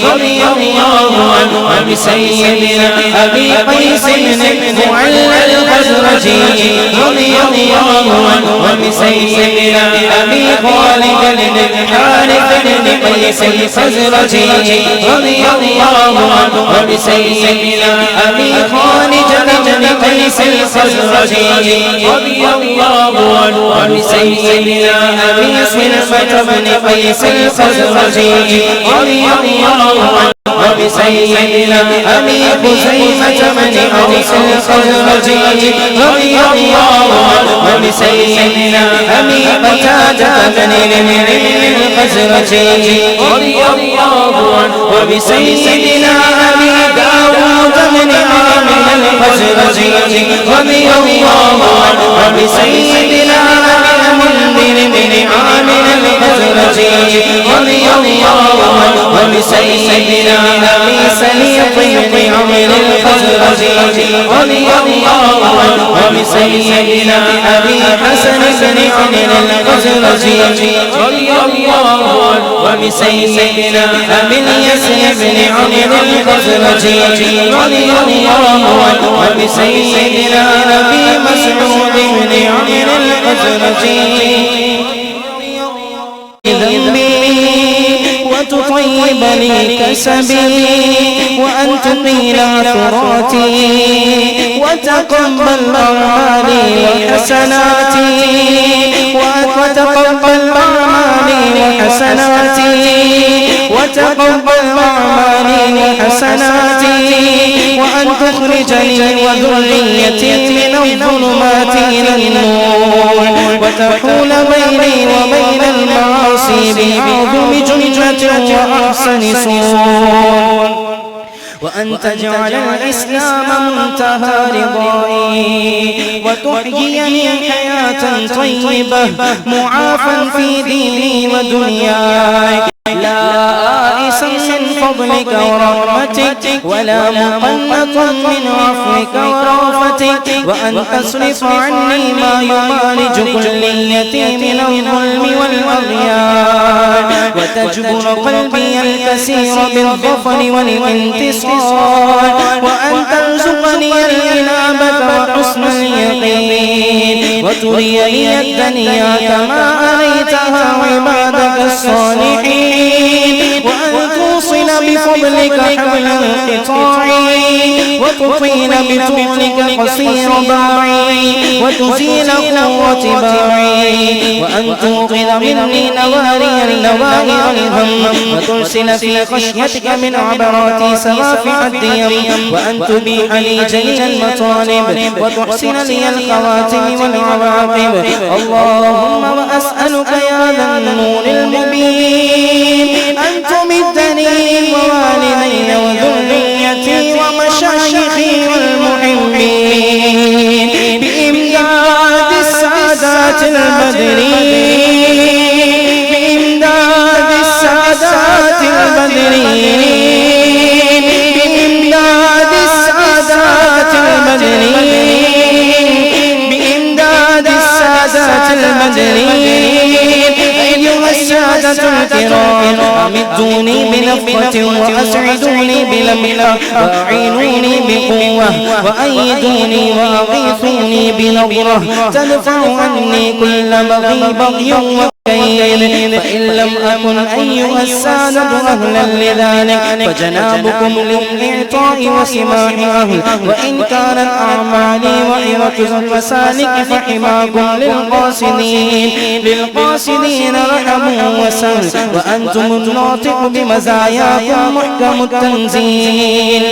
رضي الله عنه وبسيدنا أبي قيس بن معلى الخزرجي رضي الله عنه وبسيدنا أبي خالد بن الحارث بن قيس الخزرجي رضي الله عنه وبسيدنا أبي خالد بن قيس الخزرجي رضي الله عنه وبسيدنا أبي صلفة بن قيس الخزرجي رضي الله عنه وبسيدنا أبي خزيمة بن أوس الخزرجي رضي الله عنه وبسيدنا أبي قتادة بن ربيع الخزرجي رضي الله عنه وبسيدنا أبي داود بن عامر الخزرجي رضي الله عنه وبسيدنا أبي المنذر بن عامر الخزرجي رضي الله عنه وبسيدنا أبي سليط بن عمرو الخزرجي رضي الله عنه وبسيدنا أبي حسن بن عمرو الخزرجي رضي الله عنه وبسيدنا أبي اليسر بن عمرو الخزرجي رضي الله عنه وبسيدنا أبي مسعود بن عمرو الخزرجي وتطيب لي كسبي وأن تقيل عثراتي وتقبل أعمالي وحسناتي وتقبل أعمالي وحسناتي وتقبل أعمالي وحسناتي وأن تخرجني وذريتي من الظلمات إلى النور وتحول بيني وبين المعاصي بأعظم جنة وأحسن سور وأن تجعل الإسلام منتهى رضائي وتحييني حياة طيبة معافى في ديني ودنياي لا آئسا من فضلك ورحمتك ولا مقنطا من عفوك ورأفتك وأن تصرف عني ما يمارج كليتي من الظلم والأغيار وتجبر قلبي الكثير بالظفر والانتصار وأن ترزقني الإنابة وحسن اليقين وتريني الدنيا كما أريتها عبادك الصالحين وأن توصل بفضلك حبل انقطاعي وتطيل بطولك قصير باعي وتزيل قوة باعي وأن توقظ مني نواري النوائر الهم وترسل في خشيتك من عبراتي سوافح الديم وأن تبيح لي جميع المطالب وتحسن لي الخواتم والعواقب اللهم وأسألك يا ذا النور المبين أن تمدني ووالدي وذريتي ومشايخي والمحبين بإمداد السادات البدريين بإمداد السادات البدريين بإمداد السادات البدريين بإمداد السادات البدريين أيها السادة الكرام أمدوني بنفقة وأسعدوني بلمحة وأعينوني بقوة وأيدوني وأغيثوني بنظرة تدفع عني كل بغي فإن لم أكن أيها السادة أهلا لذلك فجنابكم للإعطاء وسماح أهل وإن كانت أعمالي وإرة المسالك فحماكم للقاصدين رحم وسهل وأنتم الناطق بمزاياكم محكم التنزيل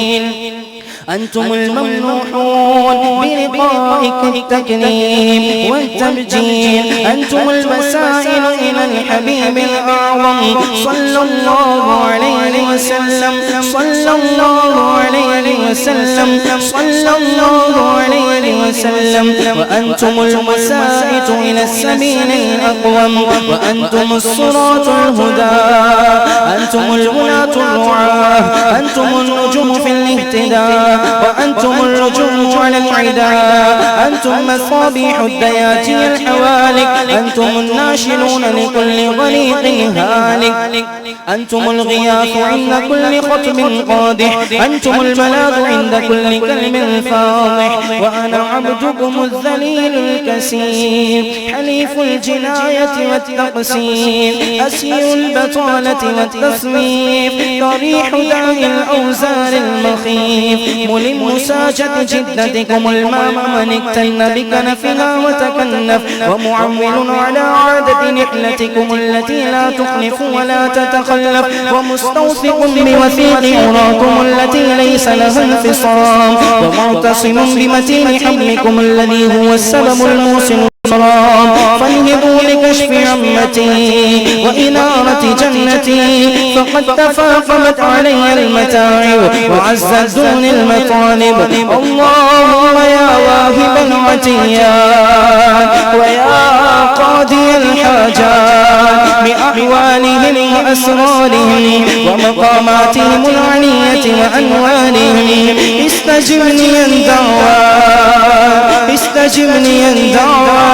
أنتم الممنوحون بلقائك التكريم والتبجيل، أنتم المسائل إلى الحبيب الأعظم صلى الله عليه وسلم، صلى الله عليه وسلم، صلى الله عليه وسلم. وأنتم المسائط إلى السبيل الأقوم، وأنتم الصراط الهدى، أنتم الولاة الرعاة، أنتم النجوم في الاهتداء، وأنتم الرجوم على العداء، أنتم مصابيح الدياجي الحوالك، أنتم الناشلون لكل غريق هالك، أنتم الغياث عند كل خطب قادح، أنتم الملاذ عند كل كلم فاضح. وأنا عبدكم الذليل الكسير، حليف الجناية والتقسيم، أسير البطالة والتصنيف، ضريح داء الأوزار المخيف، ملم ساجة جدتكم المام من اكتن بكنفها وتكنف، ومعول على عادة نحلتكم التي لا تخلف ولا تتخلف، ومستوثق بوثيق أراكم التي ليس لها انفصام، ومعتصم بمتين حبلكم الذي هو السبب الموصل فانهضوا لكشف عمتي وإنارة جنتي، فقد تفاقمت علي المتاعب وعزت دون المطالب. اللهم يا واهب العطيات ويا قاضي الحاجات بأحوالهم وأسرارهم ومقاماتهم العلية وأنوارهم، استجبني الدعوات، استجبني الدعوات،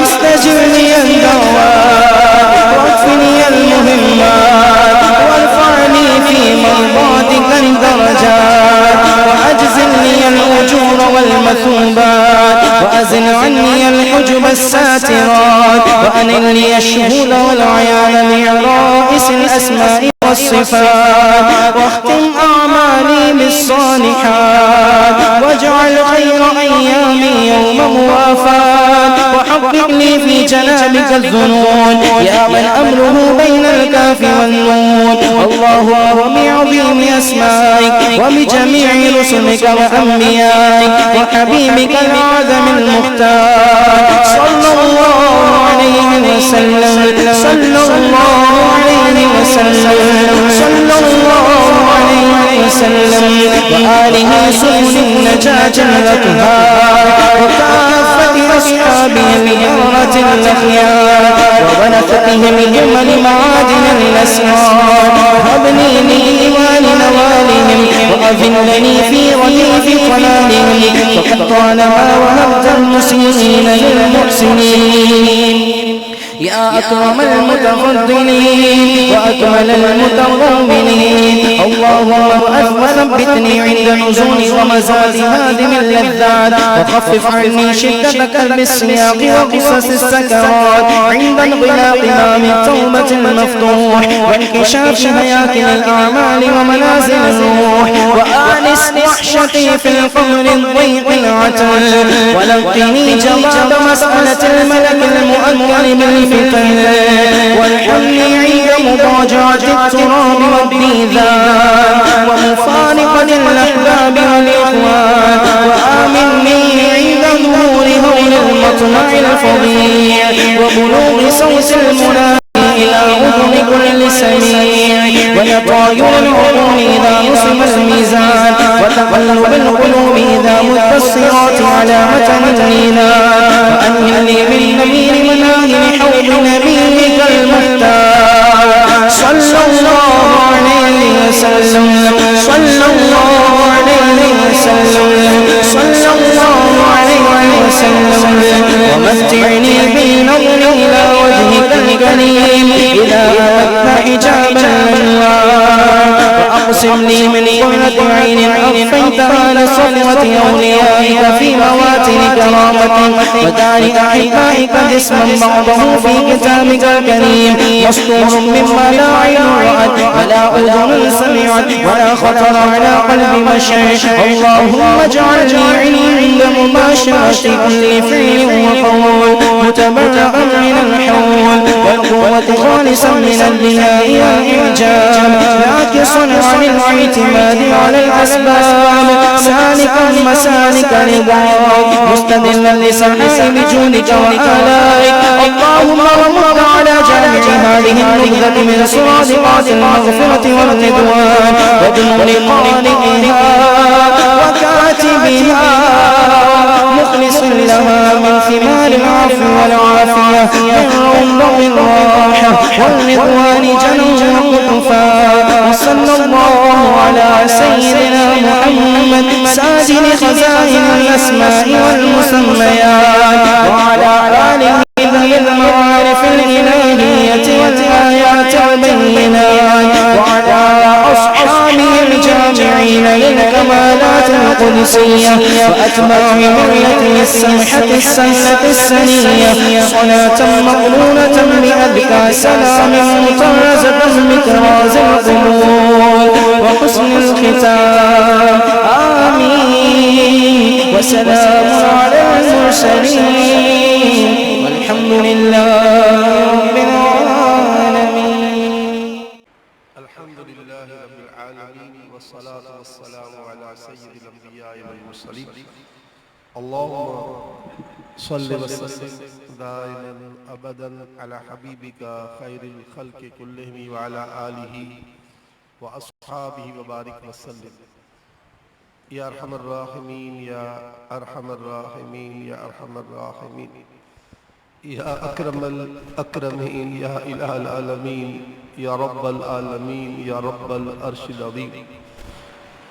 استجبني الدعوات، واكفني المهمات، وارفعني في مرضاتك الدرجات، وأجزل لي الأجور والمثوبات، وأزل عني الحجب الساترات، وأنل لي الشهود والعيان بعرائس الأسماء والصفات، واختم أعمالي بالصالحات، واجعل خير أيامي يوم موافاة، وحقق لي في جنابك الذنون يا من أمره بين الكاف والنون. اللهم وبعظيم أسمائك وبجميع رسلك وأنبيائك وحبيبك الأعظم المختار صلى الله عليه وسلم، صلى الله عليه وسلم، صلى الله عليه وسلم، وآله سبل النجاة الأطهار، وكافة أصحابه البررة الأخيار، وبنفتهم جمل معادن الأسرار. هبني لإيمان نوالهم وأذلني في رديف ضلالهم، فقد طالما وهبت المسيئين للمحسنين. يا أكرم المتفضلين وأكمل المتقبلين، اللهم وثبتني عند نزول غمزات هادم اللذات، وخفف عني شدة كلب السياق وقصص السكرات عند انغلاق باب التوبة المفتوح وانكشاف هياكل الأعمال ومنازل الروح، وآنس وحشتي في القبر الضيق العتل، ولقني جواب مسألة الملك المؤكل بالفتن، والحمل عند مضاجعة التراب والديذان، ومفارقة الأحباب والإخوان، وآمني عند ظهور هول المطلع الفظيع، وبلوغ صوت المنادي إلى أذن كل سميع، ولطاير العقول إذا نصب الميزان، وتقلب القلوب إذا مد الصراط على متن الميلان، وأنهل لي من نبيل مناهل حوض نبيك المختار صلى الله عليه وسلم، صلى الله عليه وسلم، صلى الله عليه وسلم. ومتعني بالنظر إلى وجهك الكريم إذا أردت حجاب الأنوار، وأقسم لي من قرة عين أخفيتها لصفوة أوليائك في مواتن كرامة ودار أحبائك اسما بعضه في كتابك الكريم مسطور مما لا عين رأت ولا أذن سمعت ولا خطر على قلب بشر. اللهم اجعلني عند مباشرة كل فعل وقول متبرأ من الحول والقوة القوة خالصا من البناء والإعجاب عاكس عن الاعتماد على الأسباب سالكا مسالك رضاك مستدلا لسحائب جودك وآلائك اللهم رمض على جامع هذه النبذة من صادقات المغفرة والرضوان واجمل قارئها وكاتبها مخلص لها من ثمار العفو والعافية من رمض الراحة والرضوان جنوا قطفا وصلى الله على سيدنا محمد ساجل خزائن الأسماء والمسميات وعلى آله ذوي المعارف الإلهية والآيات البينات وعلى أصحابه الجامعين للكمالات القدسية وأتباع ملته السمحة السنة السنية صلاة مقرونة بأذكى سلام مطرزة بطراز القبول وحسن الختام آمين وسلام على المرسلين والحمد لله رب العالمين. الحمد لله رب العالمين والصلاة والسلام على سيد الأنبياء والمرسلين اللهم صل وسلم دائما أبدا على حبيبك خير الخلق كلهم وعلى آله وأصحابه وبارك وسلم يا أرحم الراحمين يا أرحم الراحمين يا أرحم الراحمين يا أكرم الأكرمين يا إله العالمين يا رب العالمين يا رب العرش العظيم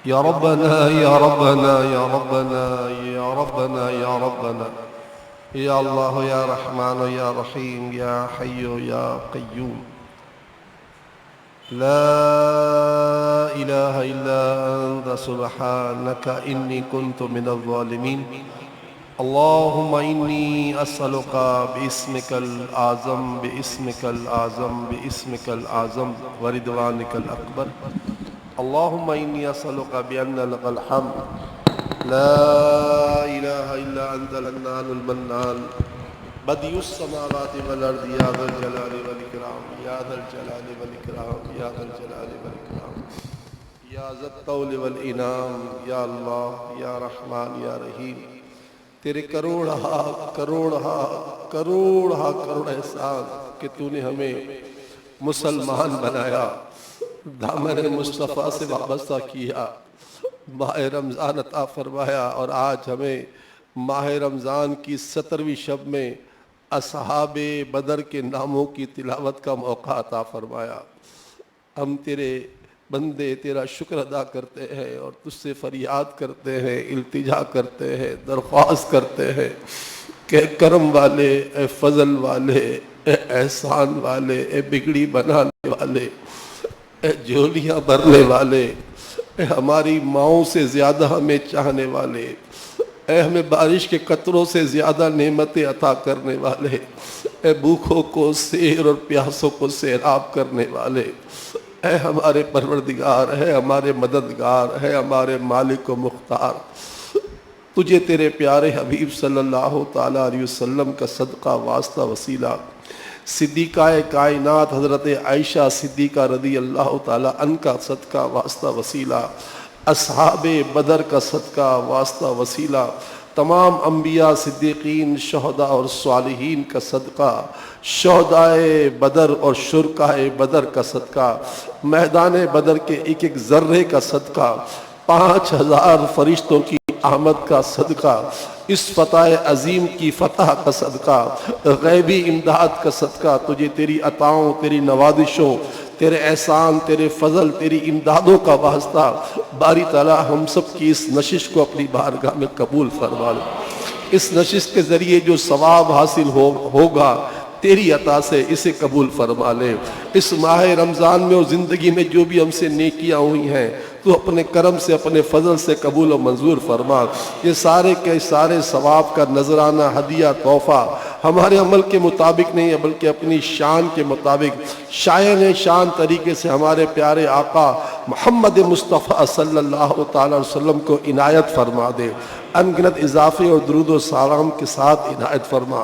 يا ربنا يا ربنا يا ربنا يا ربنا يا ربنا يا الله يا رحمن يا رحيم يا حي يا قيوم لا إله إلا أنت سبحانك إني كنت من الظالمين اللهم إني أسألك باسمك الأعظم باسمك الأعظم باسمك الأعظم ورضوانك الأكبر اللهم إني أسألك بأن لك الحمد لا إله إلا أنت المنان المنان بديع السماوات والأرض يا ذا الجلال والإكرام يا ذا الجلال والإكرام يا ذا الجلال والإكرام يا ذا الطول والإنعام يا الله يا رحمن يا رحيم تیرے کروڑ احسان کہ تو نے ہمیں مسلمان بنایا دامن مصطفیٰ سے وابستہ کیا ماہ رمضان عطا فرمایا اور آج ہمیں ماہ رمضان کی 17ویں شب میں اصحاب بدر کے ناموں کی تلاوت کا موقع عطا فرمایا ہم تیرے بندے تیرا شکر ادا کرتے ہیں اور تجھ سے فریاد کرتے ہیں التجا کرتے ہیں درخواست کرتے ہیں کہ کرم والے اے فضل والے اے احسان والے اے بگڑی بنانے والے اے جھولیاں بھرنے والے اے ہماری ماؤں سے زیادہ ہمیں چاہنے والے اے ہمیں بارش کے قطروں سے زیادہ نعمتیں عطا کرنے والے اے بھوکوں کو سیر اور پیاسوں کو سیراب کرنے والے اے ہمارے پروردگار ہے ہمارے مددگار ہے ہمارے مالک و مختار تجھے تیرے پیارے حبیب صلی اللہ تعالیٰ علیہ وسلم کا صدقہ واسطہ وسیلہ صدیقہ کائنات حضرت عائشہ صدیقہ رضی اللہ تعالیٰ عنہ کا صدقہ واسطہ وسیلہ اصحاب بدر کا صدقہ واسطہ وسیلہ تمام انبیاء صدیقین شہداء اور صالحین کا صدقہ شہدائے بدر اور شرکائے بدر کا صدقہ میدان بدر کے ایک ایک ذرے کا صدقہ 5000 فرشتوں کی آمد کا صدقہ اس فتح عظیم کی فتح کا صدقہ غیبی امداد کا صدقہ تجھے تیری عطاؤں تیری نوازشوں تیرے احسان تیرے فضل تیری امدادوں کا واسطہ باری تعالیٰ ہم سب کی اس نشست کو اپنی بارگاہ میں قبول فرما لے اس نشست کے ذریعے جو ثواب حاصل ہوگا تیری عطا سے اسے قبول فرما لے اس ماہ رمضان میں اور زندگی میں جو بھی ہم سے نیکیاں ہوئی ہیں تو اپنے کرم سے اپنے فضل سے قبول و منظور فرما یہ سارے کے سارے ثواب کا نذرانہ ہدیہ تحفہ ہمارے عمل کے مطابق نہیں ہے بلکہ اپنی شان کے مطابق شایان شان طریقے سے ہمارے پیارے آقا محمد مصطفیٰ صلی اللہ تعالی وسلم کو عنایت فرما دے، ان گنت اضافے اور درود و سلام کے ساتھ عنایت فرما۔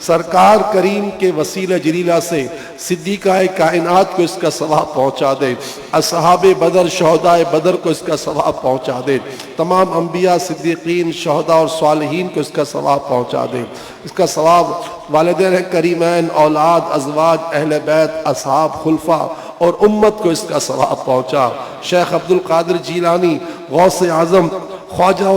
سرکار کریم کے وسیلہ جلیلہ سے صدیقہ کائنات کو اس کا ثواب پہنچا دے، اصحاب بدر شہداء بدر کو اس کا ثواب پہنچا دے، تمام انبیاء صدیقین شہداء اور صالحین کو اس کا ثواب پہنچا دے، اس کا ثواب والدین کریمین، اولاد، ازواج، اہل بیت، اصحاب، خلفاء اور امت کو اس کا ثواب پہنچا۔ شیخ عبد القادر جیلانی غوث اعظم، خواجہ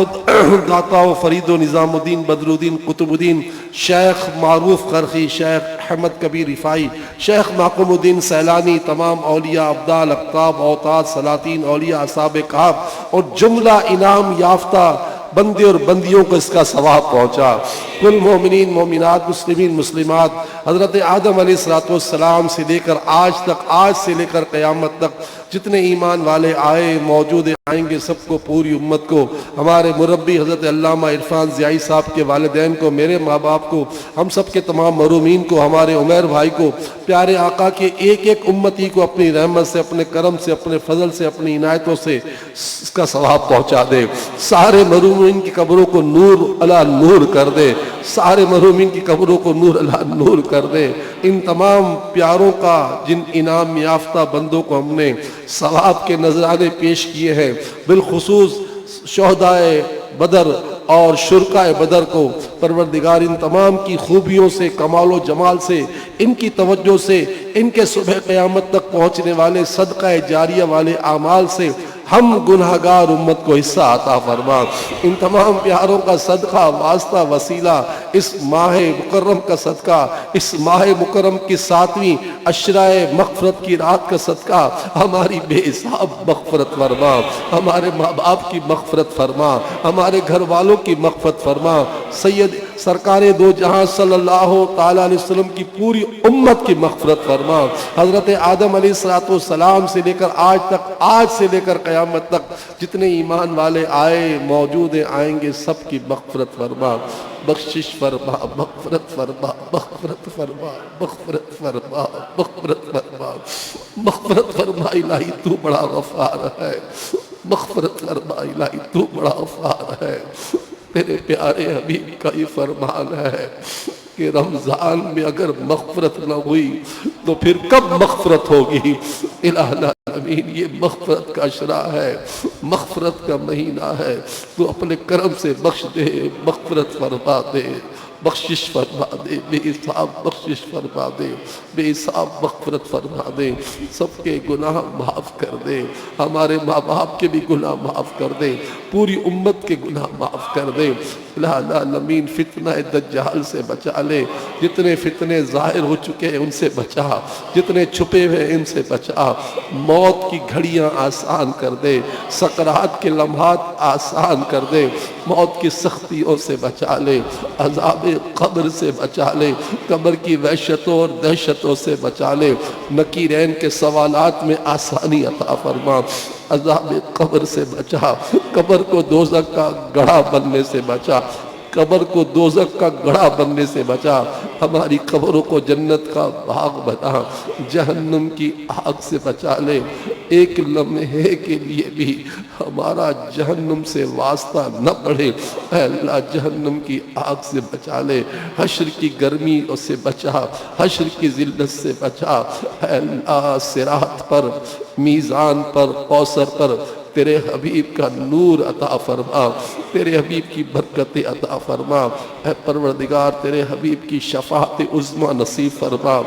داتا و فرید و نظام الدین بدر الدین قطب الدین، شیخ معروف قرخی، شیخ احمد کبیر رفاعی، شیخ معقوم الدین سیلانی، تمام اولیاء ابدال، اقطاب، اوتاد، سلاطین، اولیاء اصحاب کہف اور جملہ انعام یافتہ بندے اور بندیوں کو اس کا ثواب پہنچا۔ کل مومنین، مومنات، مسلمین، مسلمات، حضرت آدم علیہ السلام سے لے کر آج تک، آج سے لے کر قیامت تک جتنے ایمان والے آئے، موجود آئیں گے، سب کو، پوری امت کو، ہمارے مربی حضرت علامہ عرفان زیائی صاحب کے والدین کو، میرے ماں باپ کو، ہم سب کے تمام محرومین کو، ہمارے عمیر بھائی کو، پیارے آقا کے ایک ایک امتی کو اپنی رحمت سے، اپنے کرم سے، اپنے فضل سے، اپنی عنایتوں سے اس کا ثواب پہنچا دے۔ سارے محرومین کی قبروں کو نور علی نور کر دے، سارے محرومین کی قبروں کو نور علی نور کر دے۔ ان تمام پیاروں کا، جن انعام یافتہ بندوں کو ہم نے ثواب کے نذرانے پیش کیے ہیں، بالخصوص شہدائے بدر اور شرکائے بدر کو، پروردگار ان تمام کی خوبیوں سے، کمال و جمال سے، ان کی توجہ سے، ان کے صبح قیامت تک پہنچنے والے صدقہ جاریہ والے اعمال سے ہم گناہگار امت کو حصہ عطا فرما۔ ان تمام پیاروں کا صدقہ، واسطہ، وسیلہ، اس ماہ مکرم کا صدقہ، اس ماہ مکرم کی 7ویں عشرۂ مغفرت کی رات کا صدقہ ہماری بے حساب مغفرت فرما، ہمارے ماں باپ کی مغفرت فرما، ہمارے گھر والوں کی مغفرت فرما، سید سرکار دو جہاں صلی اللہ تعالیٰ علیہ وسلم کی پوری امت کی مغفرت فرما۔ حضرت آدم علیہ السلام سے لے کر آج تک، آج سے لے کر قیامت تک جتنے ایمان والے آئے، موجود ہیں، آئیں گے، سب کی مغفرت فرما، بخشش فرما، مغفرت فرما، مغفرت فرما، مغفرت فرما، مغفرت فرما، مغفرت فرما۔ الہی تو بڑا غفار ہے، مغفرت فرما الہی تو بڑا غفار ہے۔ تیرے پیارے حبیب کا یہ فرمان ہے کہ رمضان میں اگر مغفرت نہ ہوئی تو پھر کب مغفرت ہوگی؟ الہ العالمین، یہ مغفرت کا عشرہ ہے، مغفرت کا مہینہ ہے، تو اپنے کرم سے بخش دے، مغفرت فرما دے، بخشش فرما دے، بے حساب بخشش فرما دے، بے حساب مغفرت فرما دے، سب کے گناہ معاف کر دے، ہمارے ماں باپ کے بھی گناہ معاف کر دے، پوری امت کے گناہ معاف کر دے۔ الہ العالمین، فتنہ دجال سے بچا لے، جتنے فتنے ظاہر ہو چکے ہیں ان سے بچا، جتنے چھپے ہوئے ان سے بچا، موت کی گھڑیاں آسان کر دے، سکرات کے لمحات آسان کر دے، موت کی سختیوں سے بچا لے، عذاب قبر سے بچا لے، قبر کی وحشتوں اور دہشتوں سے بچا لے، نکیرین کے سوالات میں آسانی عطا فرما، عذاب قبر سے بچا، قبر کو دوزخ کا گڑھا بننے سے بچا، قبر کو دوزخ کا گڑھا بننے سے بچا، ہماری قبروں کو جنت کا باغ بنا، جہنم کی آگ سے بچا لے، ایک لمحے کے لیے بھی ہمارا جہنم سے واسطہ نہ پڑے، اے اللہ جہنم کی آگ سے بچا لے، حشر کی گرمی سے بچا، حشر کی ذلت سے بچا، اے اللہ صراط پر، میزان پر، کوثر پر تیرے حبیب کا نور عطا فرما، تیرے حبیب کی برکتیں عطا فرما، اے پروردگار تیرے حبیب کی شفاعت عظمیٰ نصیب فرما،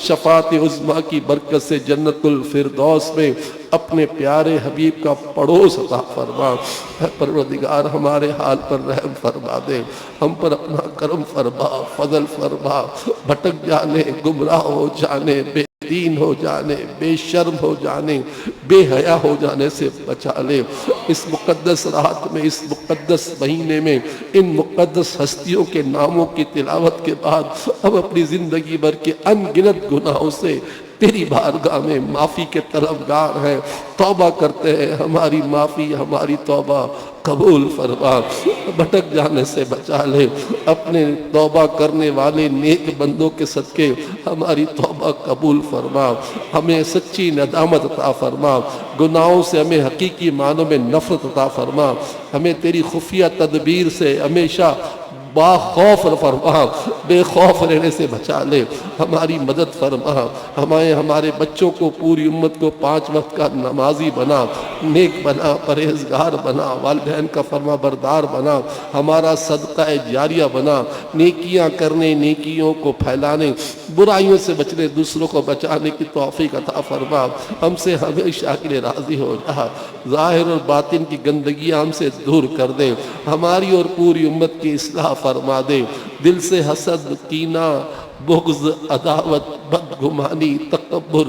شفاعت عظمیٰ کی برکت سے جنت الفردوس میں اپنے پیارے حبیب کا پڑوس عطا فرما، اے پروردگار ہمارے حال پر رحم فرما دے، ہم پر اپنا کرم فرما، فضل فرما، بھٹک جانے، گمراہ ہو جانے، بے دین ہو جانے، بے شرم ہو جانے، بے حیا ہو جانے سے بچا لے، اس مقدس رات میں، اس مقدس مہینے میں، ان مقدس ہستیوں کے ناموں کی تلاوت کے بعد ہم اپنی زندگی بھر کے ان گنت گناہوں سے تیری بارگاہ میں معافی کے طلبگار ہیں، توبہ کرتے ہیں، ہماری معافی ہماری توبہ قبول فرما، بھٹک جانے سے بچا لے، اپنے توبہ کرنے والے نیک بندوں کے صدقے ہماری توبہ قبول فرما، ہمیں سچی ندامت عطا فرما، گناہوں سے ہمیں حقیقی معنوں میں نفرت عطا فرما، ہمیں تیری خفیہ تدبیر سے ہمیشہ با خوف فرما، بے خوف رہنے سے بچا لے، ہماری مدد فرما، ہمارے بچوں کو، پوری امت کو 5 وقت کا نمازی بنا، نیک بنا، پرہیزگار بنا، والدین کا فرما بردار بنا، ہمارا صدقہ جاریہ بنا، نیکیاں کرنے، نیکیوں کو پھیلانے، برائیوں سے بچنے، دوسروں کو بچانے کی توفیق عطا فرما، ہم سے ہمیشہ کے لیے راضی ہو جا، ظاہر اور باطن کی گندگیاں ہم سے دور کر دے، ہماری اور پوری امت کی اصلاح فرما دے، دل سے حسد، کینہ، بغض، عداوت، بدگمانی، تکبر،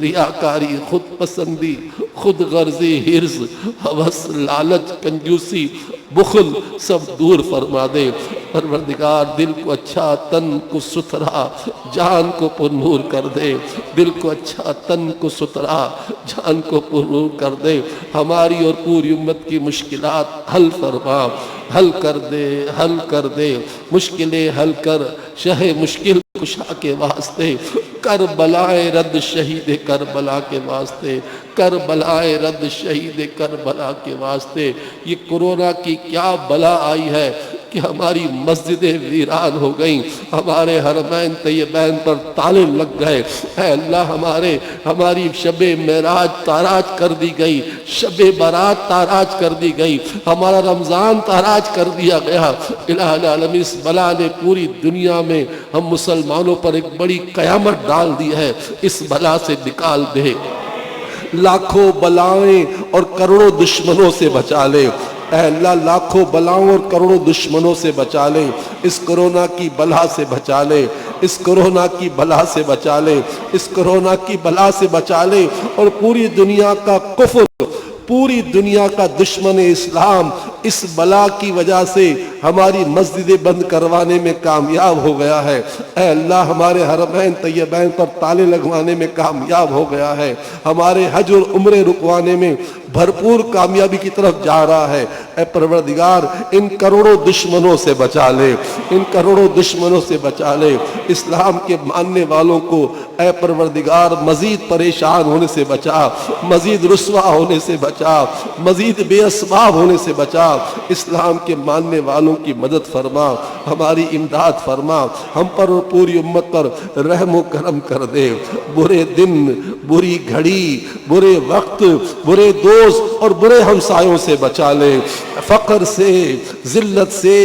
ریاکاری، خود پسندی، خود غرضی، حرص، ہوس، لالچ، کنجوسی، بخل سب دور فرما دے۔ پروردگار دل کو اچھا، تن کو ستھرا، جان کو پرنور کر دے، دل کو اچھا، تن کو ستھرا، جان کو پرنور کر دے، ہماری اور پوری امت کی مشکلات حل فرما، حل کر دے، حل کر دے، مشکلیں حل کر، شہ مشکل کشا کے واسطے، کربلائے رد شہید کربلا کے واسطے، کربلائے رد شہید کربلا کے واسطے۔ یہ کورونا کی کیا بلا آئی ہے کہ ہماری مسجدیں ویران ہو گئیں، ہمارے حرمین طیبین پر تالے لگ گئے، اے اللہ ہماری شب معراج تاراج کر دی گئی، شب برات تاراج کر دی گئی، ہمارا رمضان تاراج کر دیا گیا۔ الہ العالمین، اس بلا نے پوری دنیا میں ہم مسلمانوں پر ایک بڑی قیامت ڈال دی ہے، اس بلا سے نکال دے، لاکھوں بلائیں اور کروڑوں دشمنوں سے بچا لے، اے اللہ لاکھوں بلاؤں اور کروڑوں دشمنوں سے بچا لے، اس کورونا کی بلا سے بچا لے، اس کورونا کی بلا سے بچا لے، اس کورونا کی بلا سے بچا لے، اور پوری دنیا کا کفر، پوری دنیا کا دشمن اسلام اس بلا کی وجہ سے ہماری مسجدیں بند کروانے میں کامیاب ہو گیا ہے، اے اللہ ہمارے حرمین طیبین پر تالے لگوانے میں کامیاب ہو گیا ہے، ہمارے حج اور عمرے رکوانے میں بھرپور کامیابی کی طرف جا رہا ہے۔ اے پروردگار ان کروڑوں دشمنوں سے بچا لے، ان کروڑوں دشمنوں سے بچا لے، اسلام کے ماننے والوں کو اے پروردگار مزید پریشان ہونے سے بچا، مزید رسوا ہونے سے بچا، مزید بے اسباب ہونے سے بچا، اسلام کے ماننے والوں کی مدد فرما، ہماری امداد فرما، ہم پر اور پوری امت پر رحم و کرم کر دے، برے دن، بری گھڑی، برے وقت، برے دوست اور برے ہمسایوں سے بچا لے، فقر سے، ذلت سے،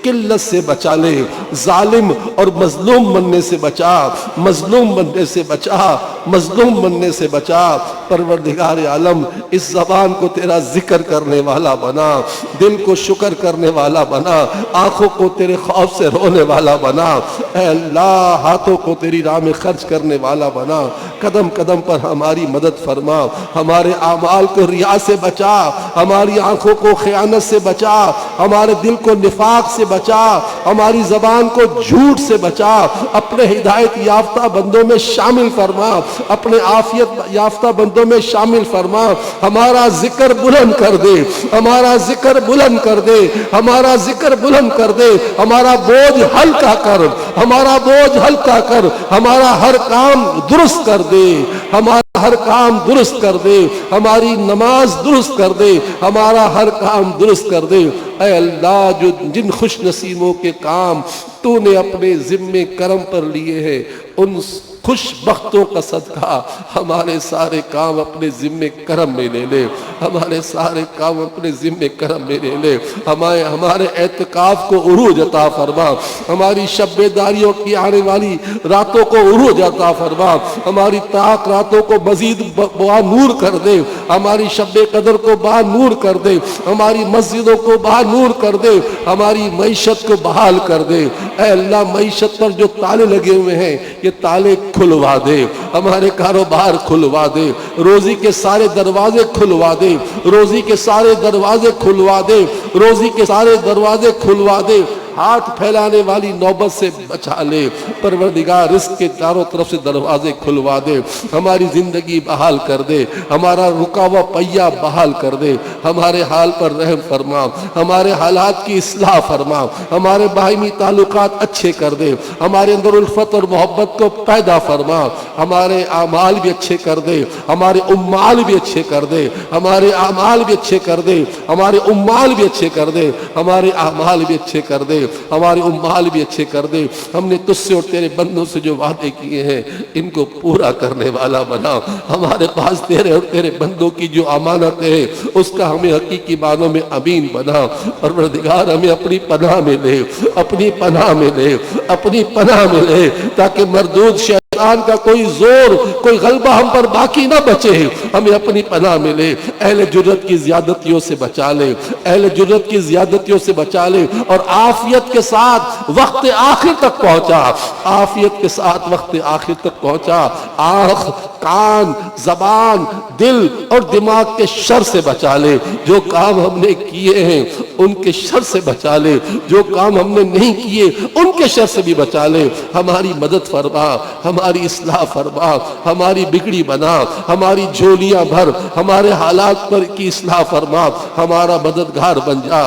قلت سے بچا لے، ظالم اور مظلوم بننے سے بچا، مظلوم بننے سے بچا، مظلوم بننے سے بچا۔ پروردگار عالم اس زبان کو تیرا ذکر کرنے والا بنا، دل کو شکر کرنے والا بنا، آنکھوں کو تیرے خوف سے رونے والا بنا، اے اللہ ہاتھوں کو تیری راہ میں خرچ کرنے والا بنا، قدم قدم پر ہماری مدد فرما، ہمارے اعمال کو ریا سے بچا، ہماری آنکھوں کو خیانت سے بچا، ہمارے دل کو نفاق سے بچا، ہماری زبان کو جھوٹ سے بچا، اپنے ہدایت یافتہ بندوں میں شامل فرما، اپنے عافیت یافتہ بندوں میں شامل فرما، ہمارا ذکر بلند کر دے، ہمارا ذکر بلند کر دے، ہمارا ذکر بلند کر دے، ہمارا بوجھ ہلکا کر، ہمارا بوجھ ہلکا کر، ہمارا ہر کام درست کر دے، ہمارا ہر کام درست کر دے، ہماری نماز درست کر دے، ہمارا ہر کام درست کر دے، اے اللہ جو جن خوش نصیبوں کے کام تو نے اپنے ذمے کرم پر لیے ہیں، ان خوش بختوں کا صدقہ ہمارے سارے کام اپنے ذمے کرم میں لے لے، ہمارے سارے کام اپنے ذمے کرم میں لے لے، ہمارے اعتکاف کو عروج عطا فرما، ہماری شب بیداریوں کی آنے والی راتوں کو عروج عطا فرما، ہماری طاق راتوں کو مزید با نور کر دے، ہماری شب قدر کو با نور کر دے، ہماری مسجدوں کو با نور کر دے، ہماری معیشت کو بحال کر دے، اے اللہ معیشت پر جو تالے لگے ہوئے ہیں یہ تالے کھلوا دے، ہمارے کاروبار کھلوا دے، روزی کے سارے دروازے کھلوا دے، روزی کے سارے دروازے کھلوا دے، روزی کے سارے دروازے کھلوا دے، ہاتھ پھیلانے والی نوبت سے بچا لے پروردگار، رزق کے چاروں طرف سے دروازے کھلوا دے، ہماری زندگی بحال کر دے، ہمارا رکا ہوا پہیا بحال کر دے، ہمارے حال پر رحم فرما، ہمارے حالات کی اصلاح فرما، ہمارے باہمی تعلقات اچھے کر دے، ہمارے اندر الفت اور محبت کو پیدا فرما، ہمارے اعمال بھی اچھے کر دے، ہمارے امال بھی اچھے کر دے، ہمارے اعمال بھی اچھے کر دے، ہمارے امال بھی اچھے کر دے، ہمارے اعمال بھی اچھے کر دے، ہمارے امال بھی اچھے کر دے۔ ہم نے تجھ سے اور تیرے بندوں سے جو وعدے کیے ہیں ان کو پورا کرنے والا بنا، ہمارے پاس تیرے اور تیرے بندوں کی جو امانت ہے اس کا ہمیں حقیقی معنوں میں امین بنا۔ پروردگار ہمیں اپنی پناہ میں لے، اپنی پناہ میں لے، اپنی پناہ میں لے، تاکہ مردود شیطان کا کوئی زور، کوئی غلبہ ہم پر باقی نہ بچے، ہمیں اپنی پناہ میں لے۔ اہل جرت کی زیادتیوں سے بچا لے، اہل جرت کی زیادتیوں سے بچا لے، اور عافیت کے ساتھ وقت آخر تک پہنچا، عافیت کے ساتھ وقت آخر تک پہنچا۔ آنکھ، کان، زبان، دل اور دماغ کے شر سے بچا لے، جو کام ہم نے کیے ہیں ان کے شر سے بچا لے، جو کام ہم نے نہیں کیے ان کے شر سے بھی بچا لے۔ ہماری مدد فرما، ہماری اصلاح فرما، ہماری بگڑی بنا، ہماری جھولیاں بھر، ہمارے حالات پر کی اصلاح فرما، ہمارا مددگار بن جا۔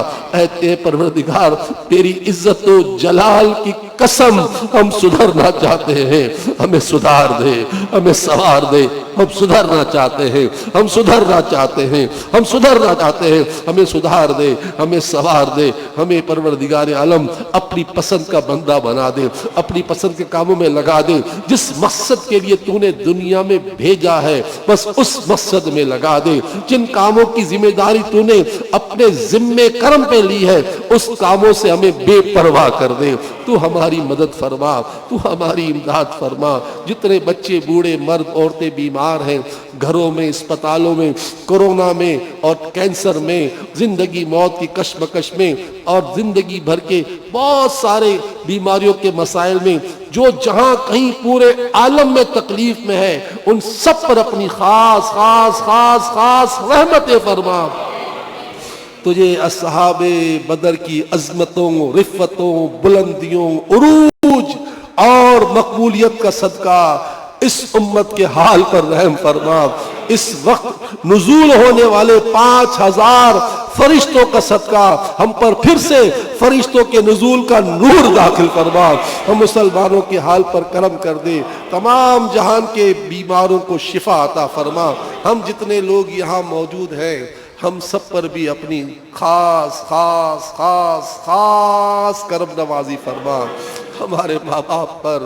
اے پروردگار، تیری عزت و جلال کی قسم ہم سدھرنا چاہتے ہیں، ہمیں سدھار دے، ہمیں سوار دے۔ ہم سدھرنا چاہتے ہیں، ہم سدھرنا چاہتے ہیں، ہم سدھرنا چاہتے ہیں، ہمیں سدھار دے، ہمیں سوار دے، ہمیں پروردگار عالم اپنی پسند کا بندہ بنا دے، اپنی پسند کے کاموں میں لگا دے۔ جس مقصد کے لیے تو نے دنیا میں بھیجا ہے بس اس مقصد میں لگا دے۔ جن کاموں کی ذمہ داری تو نے اپنے ذمے کرم پہ لی ہے اس کاموں سے ہمیں بے پرواہ کر دے۔ تو ہماری مدد فرما، تو ہماری امداد فرما۔ جتنے بچے، بوڑھے، مرد، عورتیں بیمار ہیں، گھروں میں، اسپتالوں میں، کورونا میں اور کینسر میں، زندگی موت کی کشمکش میں اور زندگی بھر کے بہت سارے بیماریوں کے مسائل میں، جو جہاں کہیں پورے عالم میں تکلیف میں ہے، ان سب پر اپنی خاص خاص خاص خاص رحمت فرما۔ تجھے اصحاب بدر کی عظمتوں، رفتوں، بلندیوں، عروج اور مقبولیت کا صدقہ اس امت کے حال پر رحم فرما۔ اس وقت نزول ہونے والے 5000 فرشتوں کا صدقہ ہم پر پھر سے فرشتوں کے نزول کا نور داخل فرما۔ ہم مسلمانوں کے حال پر کرم کر دے، تمام جہان کے بیماروں کو شفا عطا فرما۔ ہم جتنے لوگ یہاں موجود ہیں ہم سب پر بھی اپنی خاص خاص خاص خاص کرم نوازی فرما۔ ہمارے ماں باپ پر،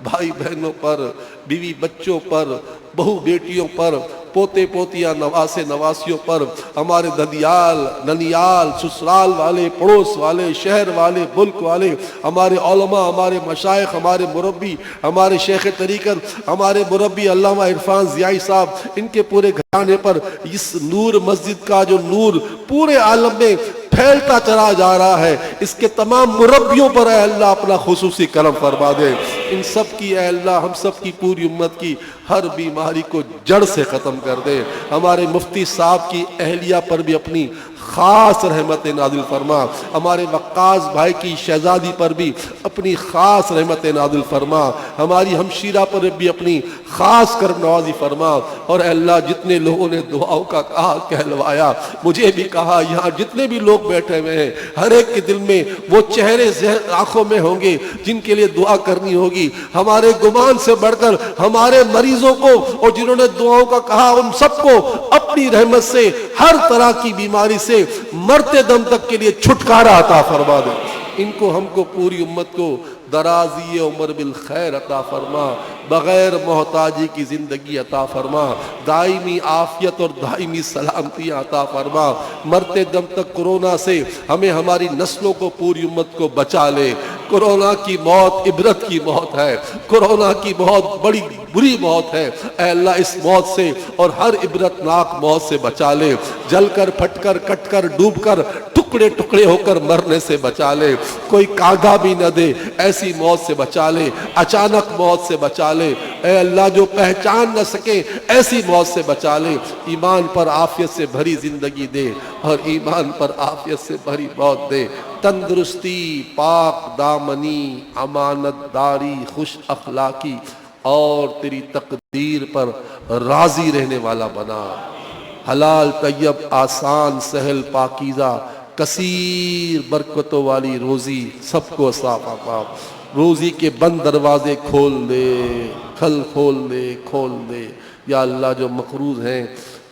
بھائی بہنوں پر، بیوی بچوں پر، بہو بیٹیوں پر، پوتے پوتیاں، نواسے نواسیوں پر، ہمارے ددیال، ننیال، سسرال والے، پڑوس والے، شہر والے، ملک والے، ہمارے علماء، ہمارے مشائخ، ہمارے مربی، ہمارے شیخ طریقت، ہمارے مربی علامہ عرفان ضیائی صاحب، ان کے پورے گھرانے پر اس نور مسجد کا جو نور پورے عالم میں پھیلتا چلا جا رہا ہے، اس کے تمام مربیوں پر اے اللہ اپنا خصوصی کرم فرما دے۔ ان سب کی اے اللہ، ہم سب کی پوری امت کی ہر بیماری کو جڑ سے ختم کر دے۔ ہمارے مفتی صاحب کی اہلیہ پر بھی اپنی خاص رحمت نازل فرما۔ ہمارے وقاص بھائی کی شہزادی پر بھی اپنی خاص رحمت نازل فرما۔ ہماری ہمشیرہ پر بھی اپنی خاص کرم نوازی فرما۔ اور اے اللہ، جتنے لوگوں نے دعاؤں کا کہا کہلوایا، مجھے بھی کہا، یہاں جتنے بھی لوگ بیٹھے ہوئے ہیں ہر ایک کے دل میں وہ چہرے آنکھوں میں ہوں گے جن کے لیے دعا کرنی ہوگی۔ ہمارے گمان سے بڑھ کر ہمارے مریضوں کو اور جنہوں نے دعاؤں کا کہا ان سب کو اپنی رحمت سے ہر طرح کی بیماری سے مرتے دم تک کے لیے چھٹکارا عطا فرما دے۔ ان کو، ہم کو، پوری امت کو درازی عمر بالخیر عطا فرما، بغیر محتاجی کی زندگی عطا فرما، دائمی عافیت اور دائمی سلامتی عطا فرما۔ مرتے دم تک کورونا سے ہمیں، ہماری نسلوں کو، پوری امت کو بچا لے۔ کورونا کی موت عبرت کی موت ہے، کورونا کی موت بڑی بری موت ہے۔ اے اللہ، اس موت سے اور ہر عبرتناک موت سے بچا لے۔ جل کر، پھٹ کر، کٹ کر، ڈوب کر، ٹکڑے टुकड़े टुकड़े होकर मरने से बचा ले, कोई कागा भी न दे ऐसी मौत से बचा ले, अचानक मौत से बचा ले, ऐ अल्लाह जो पहचान न सके ऐसी मौत से बचा ले, ईमान पर आफियत से भरी जिंदगी दे और ईमान पर आफियत से भरी मौत दे, तंदुरुस्ती, पाक दामनी, अमानतदारी, खुश अखलाकी और तेरी तकदीर पर राजी रहने वाला बना। हलाल तैयब आसान सहल पाकीज़ा कसीर बरकतों वाली रोज़ी सबको साफ़ा, रोज़ी के बंद दरवाजे खोल दे, खोल दे। या अल्लाह जो मकरूज़ हैं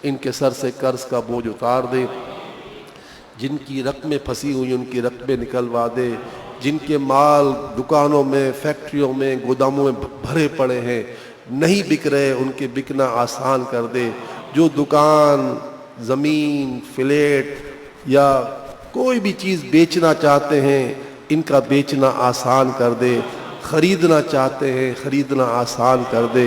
इनके सर से कर्ज का बोझ उतार दे, जिनकी रकमें फंसी हुई उनकी रकमें निकलवा दे, जिनके माल दुकानों में, फैक्ट्रियों में, गोदामों में भरे पड़े हैं नहीं बिक रहे उनके बिकना आसान कर दे, जो दुकान, ज़मीन, फ्लैट या कोई भी चीज़ बेचना चाहते हैं इनका बेचना आसान कर दे, ख़रीदना चाहते हैं ख़रीदना आसान कर दे,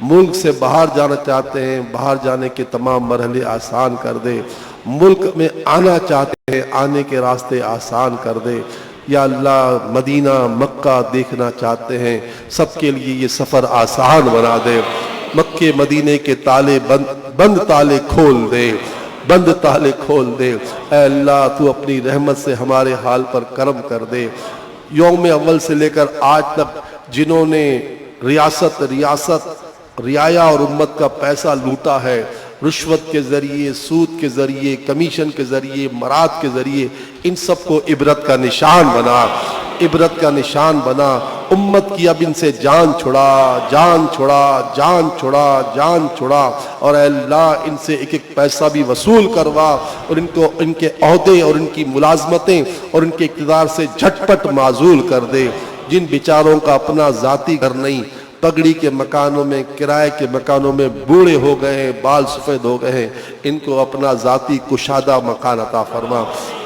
मुल्क से बाहर जाना चाहते हैं बाहर जाने के तमाम मरहले आसान कर दे, मुल्क में आना चाहते हैं आने के रास्ते आसान कर दे। या अल्लाह मदीना मक्का देखना चाहते हैं सबके लिए ये सफ़र आसान बना दे, मक्के मदीने के ताले बंद ताले खोल दे, बंद ताले खोल दे। ऐ अल्लाह तू अपनी रहमत से हमारे हाल पर करम कर दे। यौम अव्वल से लेकर आज तक जिन्होंने रियासत रियाया और उम्मत का पैसा लूटा है, रुश्वत के ज़रिए, सूद के ज़रिए, कमीशन के ज़रिए, मराद के ज़रिए, इन सब को इबरत का निशान बना, इबरत का निशान बना। उम्मत की अब इनसे जान छुड़ा और अल्लाह इनसे एक एक पैसा भी वसूल करवा और इनको इनके ओहदे और इनकी मुलाजमतें और इनके इक़्तिदार से झटपट माजूल कर दे। जिन बेचारों का अपना ज़ाती घर नहीं, पगड़ी के मकानों में, किराए के मकानों में बूढ़े हो गए हैं, बाल सफ़ेद हो गए हैं, इनको अपना ज़ाती कुशादा मकान अता फरमा।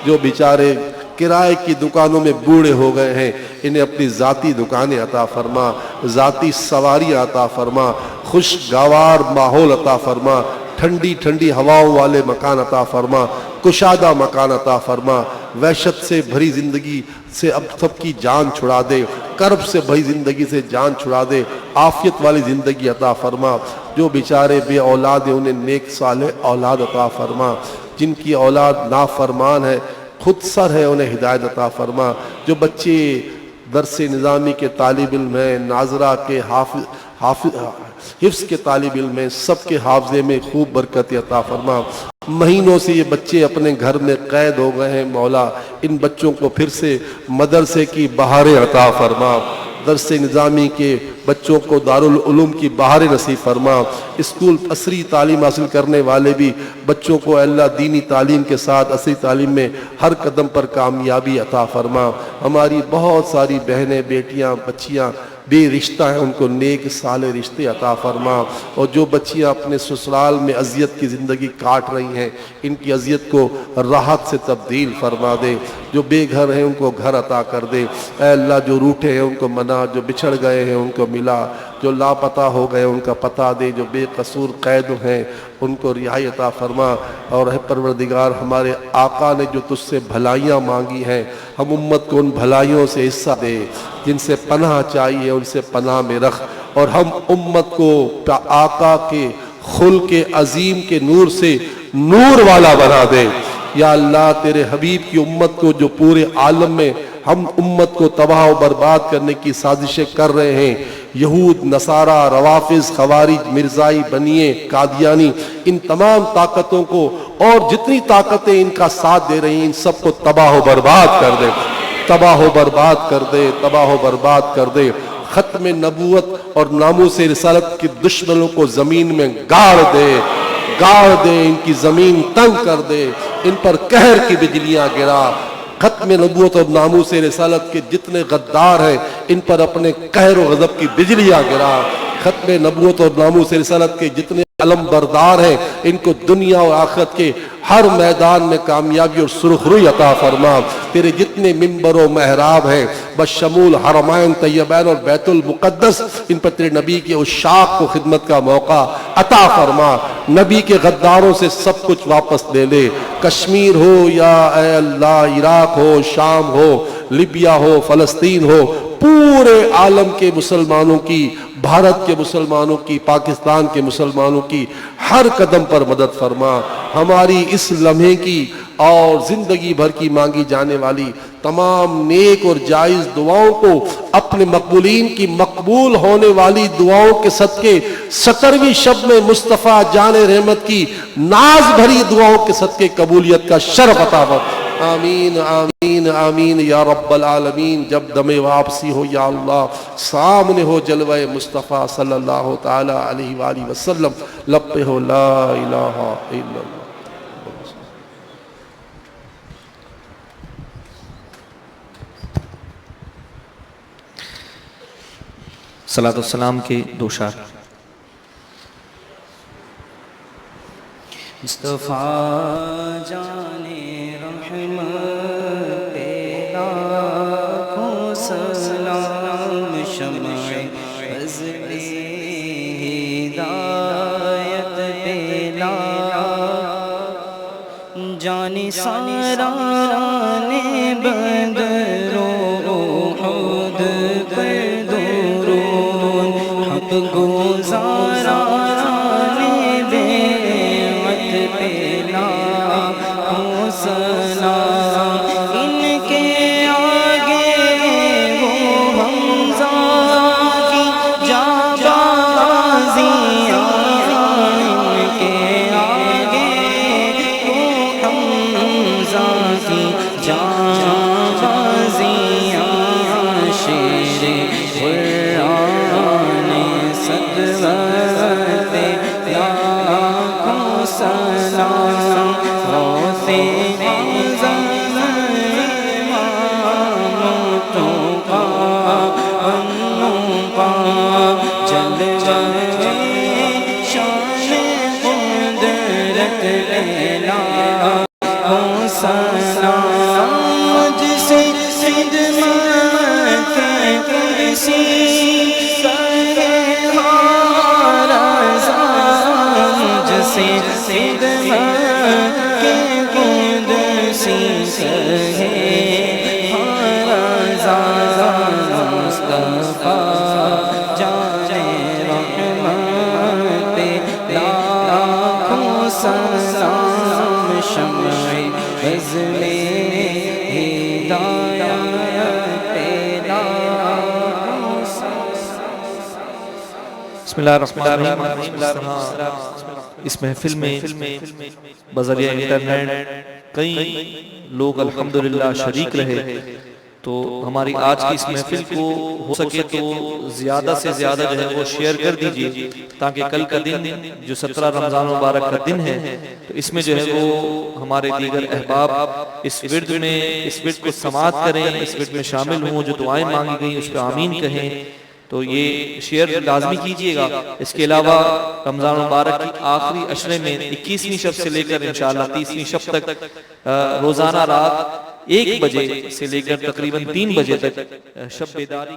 जो बेचारे किराए की दुकानों में बूढ़े हो गए हैं इन्हें अपनी ज़ाती दुकानें अता फरमा, ज़ाती सवारी अता फरमा, खुशगवार माहौल अता फरमा, ठंडी ठंडी हवाओं वाले मकान अता फरमा, कुशादा मकान अता फरमा। वहशत से भरी ज़िंदगी से अब सबकी जान छुड़ा दे, कर्ब से भरी ज़िंदगी से जान छुड़ा दे, आफियत वाली ज़िंदगी अता फरमा। जो बेचारे बे औलाद हैं उन्हें नेक सालेह औलाद अता फरमा, जिनकी औलाद नाफरमान है खुद सर है उन्हें हिदायत अता फरमा। जो बच्चे दरस निज़ामी के तालिब इल्म हैं, नाजरा के हिफ्ज़ के तालिब इल्म हैं, सबके हाफ़ज़े में खूब बरकत अता फरमा। महीनों से ये बच्चे अपने घर में कैद हो गए हैं, मौला इन बच्चों को फिर से मदरसे की बहारें अता फरमा, दरस निज़ामी के बच्चों को दारुल उलूम की बहारें नसीब फरमा। स्कूल असरी तालीम हासिल करने वाले भी बच्चों को अल्लाह दीनी तालीम के साथ असरी तालीम में हर कदम पर कामयाबी अता फरमा। हमारी बहुत सारी बहनें, बेटियां, बच्चियां बे रिश्ता हैं, उनको नेक साले रिश्ते अता फरमा। और जो बच्चियां अपने ससुराल में अजियत की ज़िंदगी काट रही हैं इनकी अजियत को राहत से तब्दील फरमा दे। जो बेघर हैं उनको घर अता कर दे। ऐ अल्लाह जो रूठे हैं उनको मना, जो बिछड़ गए हैं उनको मिला, जो लापता हो गए उनका पता दे, जो बेकसूर कैद हैं उनको रिहाई अता फरमा। और है परवरदिगार हमारे आका ने जो तुझसे भलाइयाँ मांगी हैं हम उम्मत को उन भलाइयों से हिस्सा दे, जिनसे पनाह चाहिए उनसे पनाह में रख। और हम उम्मत को आका के खुल्क़ अजीम के नूर से नूर वाला बना दे। या अल्लाह तेरे हबीब की उम्मत को जो पूरे आलम में हम उम्मत को तबाह और बर्बाद करने की साजिशें कर रहे हैं, यहूद, नसारा, रवाफिज, खवारिज, मिर्ज़ाई, बनिए, कादियानी, इन तमाम ताकतों को और जितनी ताकतें इनका साथ दे रही हैं इन सबको तबाह और बर्बाद कर दे, तबाह और बर्बाद कर दे, तबाह और बर्बाद कर दे। ख़त्म नबूवत और नामूस रिसालत के दुश्मनों को ज़मीन में गाड़ दे, इनकी ज़मीन तंग कर दे, इन पर कहर की बिजलियाँ गिरा। ख़त्म नबूवत और नामूस रिसालत के जितने गद्दार हैं इन पर अपने कहर और गज़ब की बिजलियाँ गिरा। ख़त्म नबूवत और नामूस रिसालत के जितने علم بردار ہیں، ان کو دنیا اور آخرت کے ہر میدان میں کامیابی اور سرخروئی عطا فرما۔ تیرے جتنے ممبر و محراب ہیں بشمول حرمین طیبین اور بیت المقدس، ان پر تیرے نبی کے عشاق کو خدمت کا موقع عطا فرما۔ نبی کے غداروں سے سب کچھ واپس لے لے، کشمیر ہو یا اے اللہ عراق ہو، شام ہو، لیبیا ہو، فلسطین ہو، پورے عالم کے مسلمانوں کی، بھارت کے مسلمانوں کی، پاکستان کے مسلمانوں کی ہر قدم پر مدد فرما۔ ہماری اس لمحے کی اور زندگی بھر کی مانگی جانے والی تمام نیک اور جائز دعاؤں کو اپنے مقبولین کی مقبول ہونے والی دعاؤں کے صدقے 70ویں شب میں مصطفیٰ جان رحمت کی ناز بھری دعاؤں کے صدقے قبولیت کا شرف عطا فرما۔ آمین آمین آمین یا رب العالمین۔ جب دم واپسی ہو یا اللہ، سامنے ہو جلوہ مصطفیٰ صلی اللہ تعالی علیہ وآلہ وسلم، لب پہ ہو لا الہ الا اللہ۔ صلاۃ والسلام کے دو شعر۔ مصطفیٰ جان رحمت پہ لاکھوں سلام، شمع فضل ہدایت پہ جان ساران بدر و احد پر درود، حق گزاران بیعت پہ لاکھوں سلام، ان کے آگے وہ حمزہ کی جانبازیاں، ان کے آگے وہ حمزہ کی جانبازیاں، شیر قرآن صدوت لاکھوں سلام، غوث اعظم امام توقا انوپا، جلوہ شان قدرت لاکھوں سلام، جسے خدمت کسی سرے ہارا زان، جسے خدمت کے قدسی سرے ہارا زان، مصطفیٰ جان رحمت پہ لاکھوں سلام، شمع فضل بسم اللہ الرحمن الرحیم۔ اس محفل میں بذریعہ انٹرنیٹ کئی لوگ الحمدللہ شریک رہے، تو ہماری آج کی اس محفل کو ہو سکے تو زیادہ سے زیادہ جو ہے وہ شیئر کر دیجئے، تاکہ کل کا دن جو 17 رمضان مبارک کا دن ہے، تو اس میں جو ہے وہ ہمارے دیگر احباب اس ورد میں اس ورد کو سماعت کریں، اس ورد میں شامل ہوں، جو دعائیں مانگی گئیں اس پہ آمین کہیں، تو یہ شیئر لازمی کیجئے گا۔ اس کے علاوہ رمضان مبارک کی آخری عشرے میں 21ویں شب سے لے کر انشاءاللہ 30ویں شب تک روزانہ رات 1 بجے سے لے کر تقریباً 3 بجے تک شب بیداری